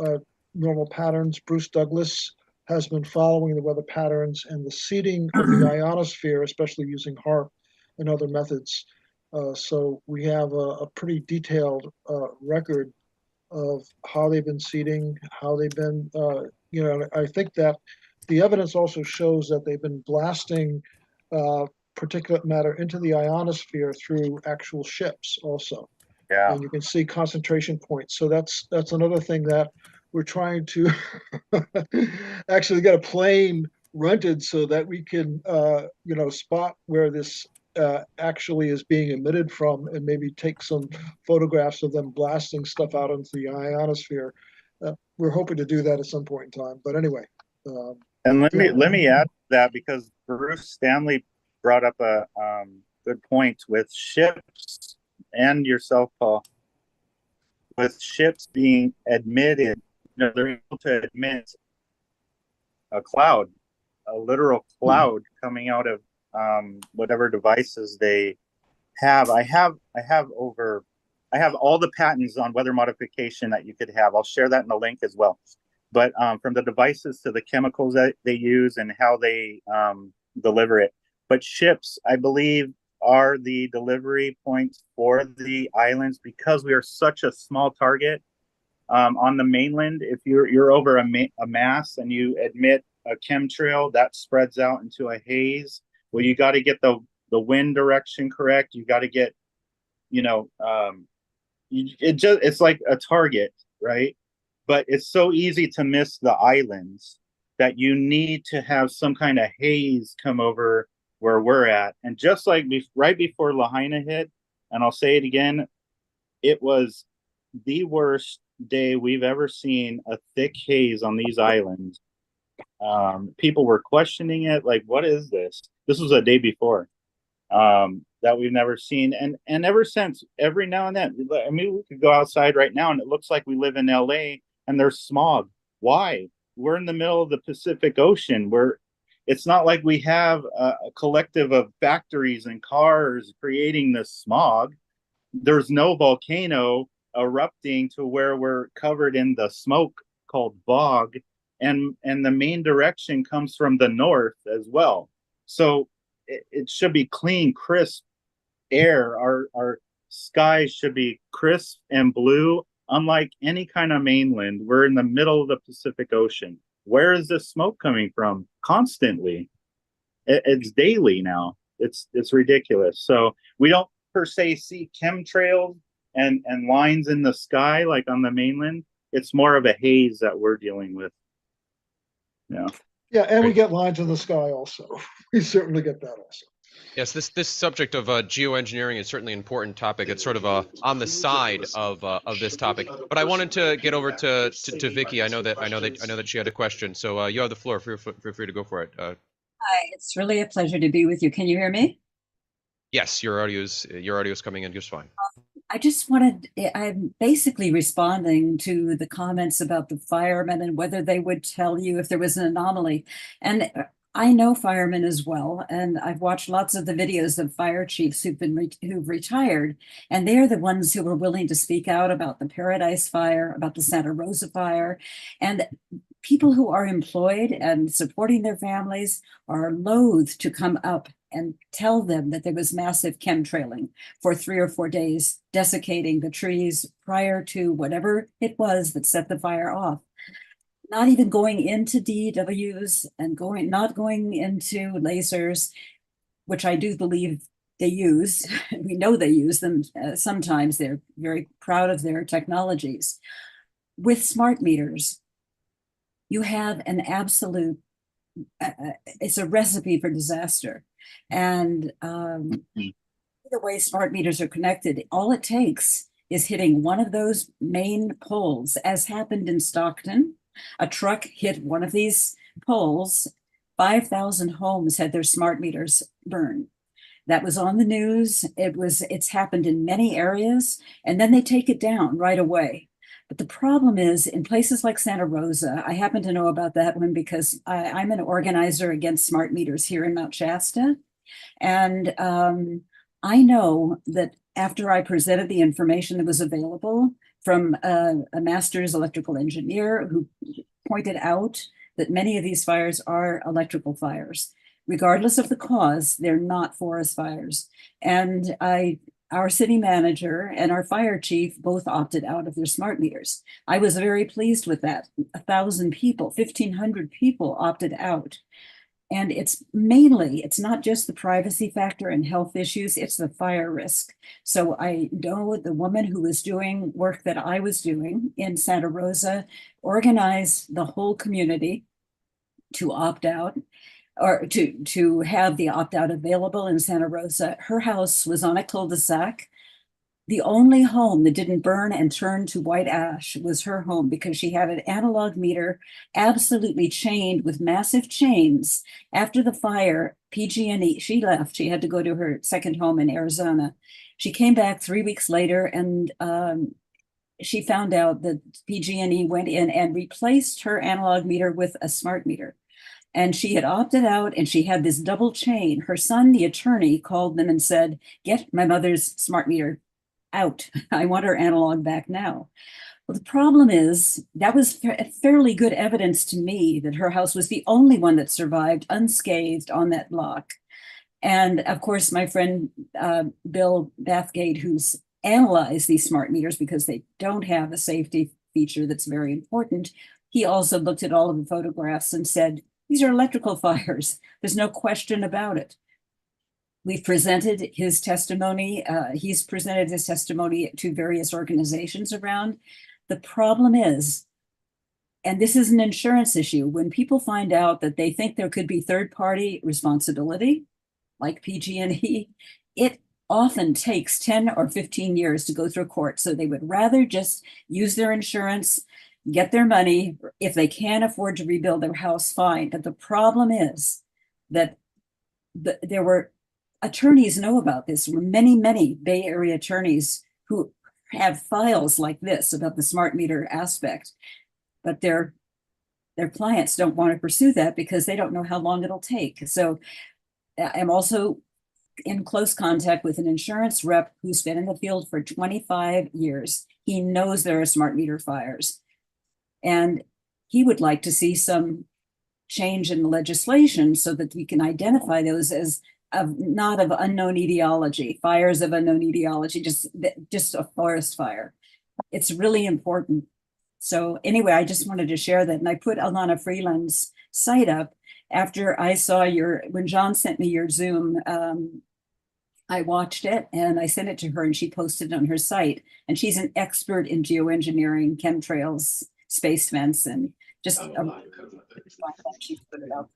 normal patterns. Bruce Douglas has been following the weather patterns and the seeding of the ionosphere, especially using HARP and other methods. So we have a pretty detailed record of how they've been seeding, how they've been, I think that the evidence also shows that they've been blasting particulate matter into the ionosphere through actual ships also. Yeah. And you can see concentration points. So that's another thing that we're trying to actually get a plane rented so that we can, spot where this actually is being emitted from, and maybe take some photographs of them blasting stuff out into the ionosphere. We're hoping to do that at some point in time. But anyway. And let me add that, because Bruce Stanley brought up a good point with ships, and yourself, Paul, with ships being admitted. They're able to admit a cloud, a literal cloud coming out of whatever devices they have. I have all the patents on weather modification that you could have. I'll share that in the link as well. But from the devices to the chemicals that they use and how they deliver it. But ships, I believe, are the delivery points for the islands, because we are such a small target. On the mainland, if you're over a mass and you emit a chemtrail, that spreads out into a haze. Well, you got to get the wind direction correct. You got to get, it's like a target, right? But it's so easy to miss the islands that you need to have some kind of haze come over where we're at. And just like right before Lahaina hit, and I'll say it again, it was the worst day we've ever seen, a thick haze on these islands. People were questioning it, like, what is this? This was a day before that we've never seen. And ever since, every now and then, I mean, we could go outside right now and it looks like we live in LA and there's smog. Why? We're in the middle of the Pacific Ocean. It's not like we have a collective of factories and cars creating this smog. There's no volcano erupting to where we're covered in the smoke called fog, and the main direction comes from the north as well. So it should be clean, crisp air. Our skies should be crisp and blue, unlike any kind of mainland. We're in the middle of the Pacific Ocean. Where is this smoke coming from? Constantly. It's daily now. It's ridiculous. So we don't per se see chemtrails and lines in the sky like on the mainland. It's more of a haze that we're dealing with. Yeah. Yeah, and we get lines in the sky also. We certainly get that also. Yes, this subject of geoengineering is certainly an important topic. It's sort of on the side of this topic. But I wanted to get over to Vicky. I know that she had a question. So you have the floor. Feel free to go for it. Hi, it's really a pleasure to be with you. Can you hear me? Yes, your audio's coming in just fine. I'm basically responding to the comments about the firemen and whether they would tell you if there was an anomaly. And I know firemen as well, and I've watched lots of the videos of fire chiefs who've retired, and they're the ones who were willing to speak out about the Paradise Fire, about the Santa Rosa Fire, and people who are employed and supporting their families are loath to come up and tell them that there was massive chemtrailing for 3 or 4 days, desiccating the trees prior to whatever it was that set the fire off. Not even going into DEWs and not going into lasers, which I do believe they use. We know they use them sometimes. They're very proud of their technologies. With smart meters, you have an absolute, it's a recipe for disaster. And the way smart meters are connected, all it takes is hitting one of those main poles, as happened in Stockton. A truck hit one of these poles. 5,000 homes had their smart meters burned. That was on the news. It's happened in many areas, and then they take it down right away. But the problem is in places like Santa Rosa, I happen to know about that one because I'm an organizer against smart meters here in Mount Shasta. And I know that after I presented the information that was available from a master's electrical engineer who pointed out that many of these fires are electrical fires. Regardless of the cause, they're not forest fires. And our city manager and our fire chief both opted out of their smart meters. I was very pleased with that. 1,000 people, 1,500 people opted out. And it's not just the privacy factor and health issues, it's the fire risk. So I know the woman who was doing work that I was doing in Santa Rosa organized the whole community to opt out, or to have the opt-out available in Santa Rosa. Her house was on a cul-de-sac. The only home that didn't burn and turn to white ash was her home because she had an analog meter absolutely chained with massive chains. After the fire, PG&E, she left. She had to go to her second home in Arizona. She came back 3 weeks later and she found out that PG&E went in and replaced her analog meter with a smart meter. And she had opted out and she had this double chain. Her son, the attorney, called them and said, "Get my mother's smart meter out. I want her analog back now." Well, the problem is that was fairly good evidence to me that her house was the only one that survived unscathed on that block. And of course, my friend Bill Bathgate, who's analyzed these smart meters because they don't have a safety feature that's very important, he also looked at all of the photographs and said, "These are electrical fires. There's no question about it." We've presented his testimony. He's presented his testimony to various organizations around. The problem is, and this is an insurance issue, when people find out that they think there could be third-party responsibility, like PG&E, it often takes 10 or 15 years to go through court. So they would rather just use their insurance, get their money. If they can't afford to rebuild their house, fine. But the problem is that there were attorneys know about this. Many, many Bay Area attorneys who have files like this about the smart meter aspect, but their clients don't want to pursue that because they don't know how long it'll take. So I'm also in close contact with an insurance rep who's been in the field for 25 years. He knows there are smart meter fires. And he would like to see some change in the legislation so that we can identify those as not of unknown etiology, fires of unknown etiology, just a forest fire. It's really important. So anyway, I just wanted to share that. And I put Alana Freeland's site up after I saw when John sent me your Zoom, I watched it and I sent it to her and she posted it on her site. And she's an expert in geoengineering, chemtrails, space fence, and just she put it out.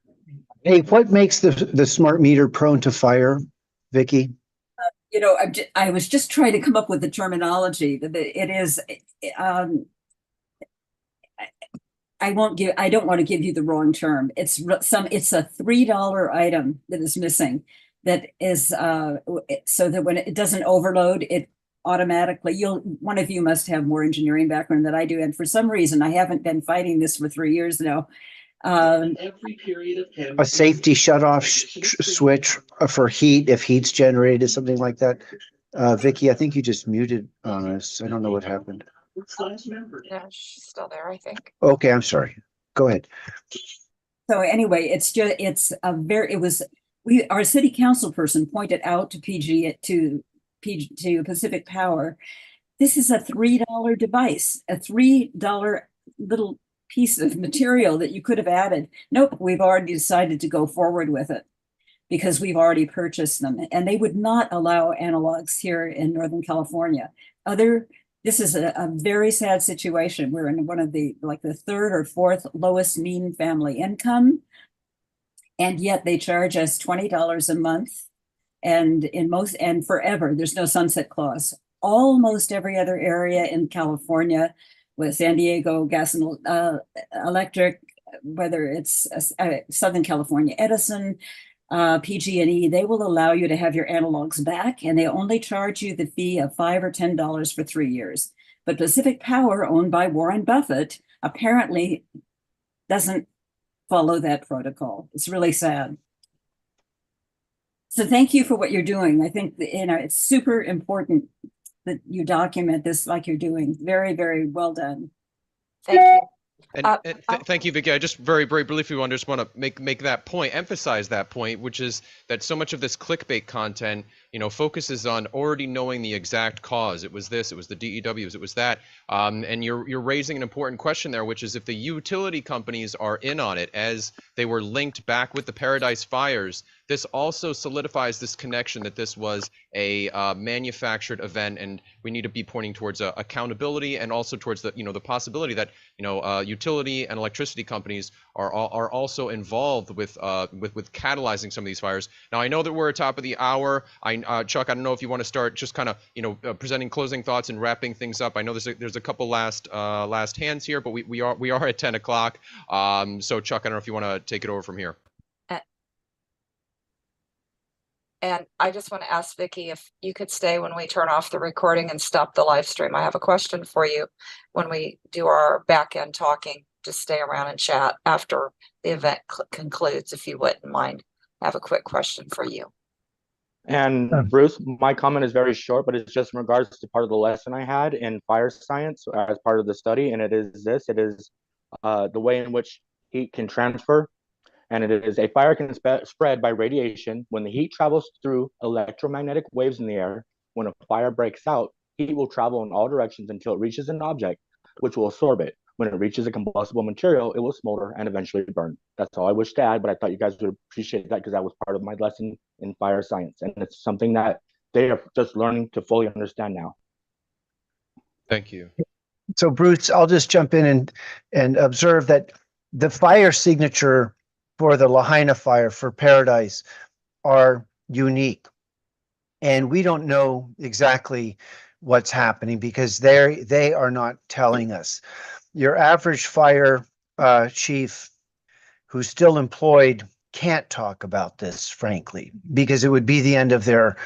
Hey, what makes the smart meter prone to fire, Vicki? I was just trying to come up with the terminology that it is. I don't want to give you the wrong term. It's a $3 item that is missing. That is so that when it doesn't overload, it automatically. One of you must have more engineering background than I do, and for some reason, I haven't been fighting this for 3 years now. Every period of time, a safety shutoff switch for heat, if heat's generated, something like that. Vicki, I think you just muted on us. I don't know what happened. Yeah, she's still there, I think. Okay, I'm sorry. Go ahead. So anyway, our city council person pointed out to Pacific Power, this is a $3 device, a $3 little piece of material that you could have added. Nope, we've already decided to go forward with it because we've already purchased them. And they would not allow analogs here in Northern California. This is a very sad situation. We're in one of the third or fourth lowest mean family income. And yet they charge us $20 a month. And forever, there's no sunset clause. Almost every other area in California, with San Diego Gas and Electric, whether it's Southern California Edison, PG&E, they will allow you to have your analogs back, and they only charge you the fee of $5 or $10 for 3 years. But Pacific Power, owned by Warren Buffett, apparently doesn't follow that protocol. It's really sad. So thank you for what you're doing. I think that, it's super important that you document this like you're doing. Very, very well done. Thank you. And thank you, Vicky. I just very briefly want to make that point, emphasize that point, which is that so much of this clickbait content, focuses on already knowing the exact cause. It was this, it was the DEWs, it was that. And you're raising an important question there, which is if the utility companies are in on it, as they were linked back with the Paradise fires, this also solidifies this connection that this was a manufactured event, and we need to be pointing towards accountability and also towards the the possibility that utility and electricity companies are also involved with catalyzing some of these fires. Now I know that we're at top of the hour. Chuck, I don't know if you want to start just kind of presenting closing thoughts and wrapping things up. I know there's a couple last hands here, but we are at 10 o'clock. So Chuck, I don't know if you want to take it over from here. And I just want to ask Vicky if you could stay when we turn off the recording and stop the live stream. I have a question for you when we do our back end talking. Just stay around and chat after the event concludes, if you wouldn't mind. I have a quick question for you. And Bruce, my comment is very short, but it's just in regards to part of the lesson I had in fire science as part of the study. And it is this, it is the way in which heat can transfer. And it is a fire can spread by radiation. When the heat travels through electromagnetic waves in the air, when a fire breaks out, heat will travel in all directions until it reaches an object, which will absorb it. When it reaches a combustible material, it will smolder and eventually burn. That's all I wish to add, but I thought you guys would appreciate that because that was part of my lesson in fire science. And it's something that they are just learning to fully understand now. Thank you. So Bruce, I'll just jump in and observe that the fire signature for the Lahaina fire for Paradise are unique. And we don't know exactly what's happening because they are not telling us. Your average fire chief who's still employed can't talk about this, frankly, because it would be the end of their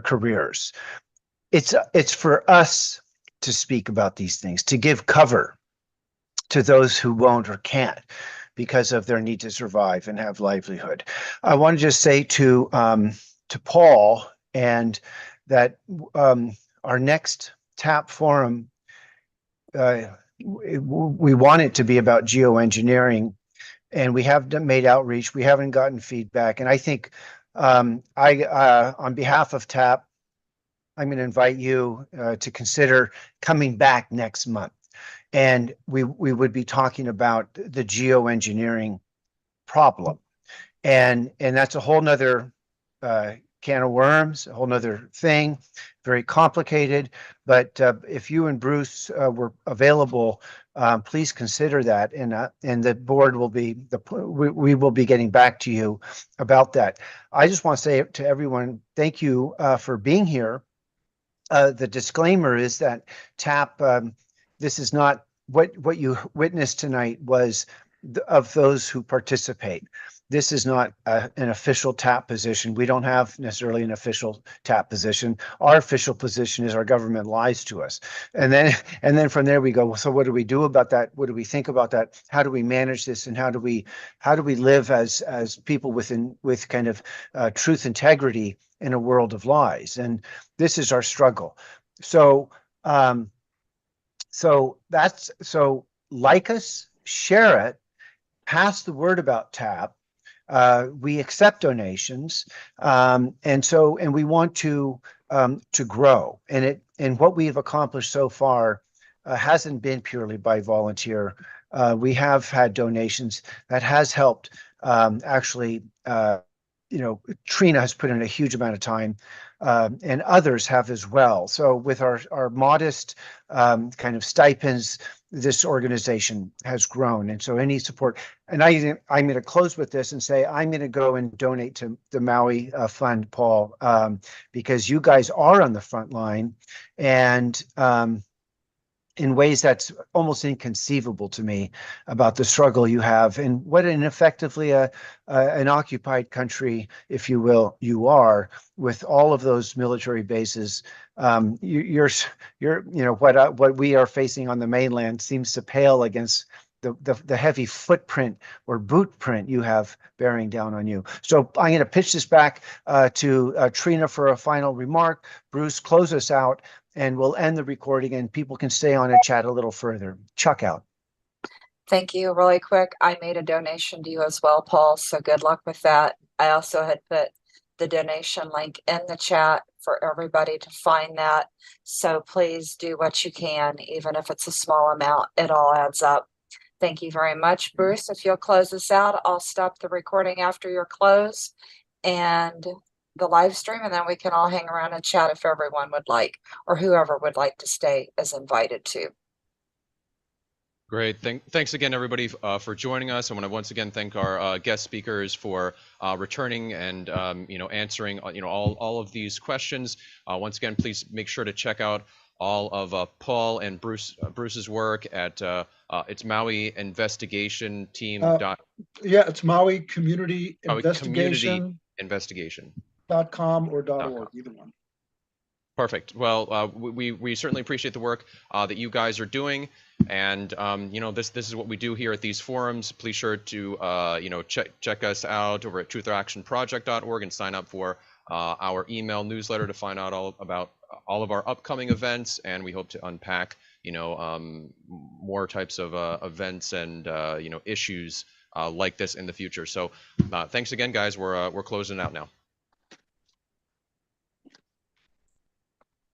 careers. It's for us to speak about these things, to give cover to those who won't or can't, because of their need to survive and have livelihood. I want to just say to Paul and that our next TAP forum, we want it to be about geoengineering, and we have made outreach. We haven't gotten feedback, and I think on behalf of TAP, I'm going to invite you to consider coming back next month. And we would be talking about the geoengineering problem. And that's a whole nother can of worms, a whole nother thing, very complicated. But if you and Bruce were available, please consider that. And the board will be, we will be getting back to you about that. I just want to say to everyone, thank you for being here. The disclaimer is that TAP, this is not what you witnessed tonight was of those who participate. This is not an official TAP position. We don't have necessarily an official TAP position. Our official position is our government lies to us. And then from there we go, well, so what do we do about that? What do we think about that? How do we manage this? And how do we live as people with kind of truth integrity in a world of lies? And this is our struggle. So like us, share it, pass the word about TAP. We accept donations, and we want to grow. And what we have accomplished so far hasn't been purely by volunteer. We have had donations that has helped. Actually, Trina has put in a huge amount of time, and others have as well. So with our modest kind of stipends, this organization has grown. And so any support, and I'm going to close with this and say, I'm going to go and donate to the Maui Fund, Paul, because you guys are on the front line. And in ways that's almost inconceivable to me about the struggle you have and what an effectively an occupied country, if you will, you are with all of those military bases. You're what we are facing on the mainland seems to pale against the heavy footprint or boot print you have bearing down on you. So I'm going to pitch this back to Trina for a final remark. Bruce, close us out, and we'll end the recording, and people can stay on and chat a little further. Chuck out. Thank you. Really quick, I made a donation to you as well, Paul, so good luck with that. I also had put the donation link in the chat for everybody to find that. So please do what you can, even if it's a small amount, it all adds up. Thank you very much, Bruce. If you'll close this out, I'll stop the recording after your close and the live stream, and then we can all hang around and chat if everyone would like, or whoever would like to stay is invited to. Great. Thanks again, everybody, for joining us. I want to once again thank our guest speakers for returning and answering all of these questions. Once again, please make sure to check out all of Paul and Bruce's work at it's Maui Investigation Team. It's Maui Community Investigation. .com or .org, either one. Perfect. Well, we certainly appreciate the work that you guys are doing, and this is what we do here at these forums. Please sure to check us out over at trutheractionproject.org and sign up for our email newsletter to find out all about all of our upcoming events, and we hope to unpack more types of events and issues like this in the future. So thanks again, guys. We're closing out now.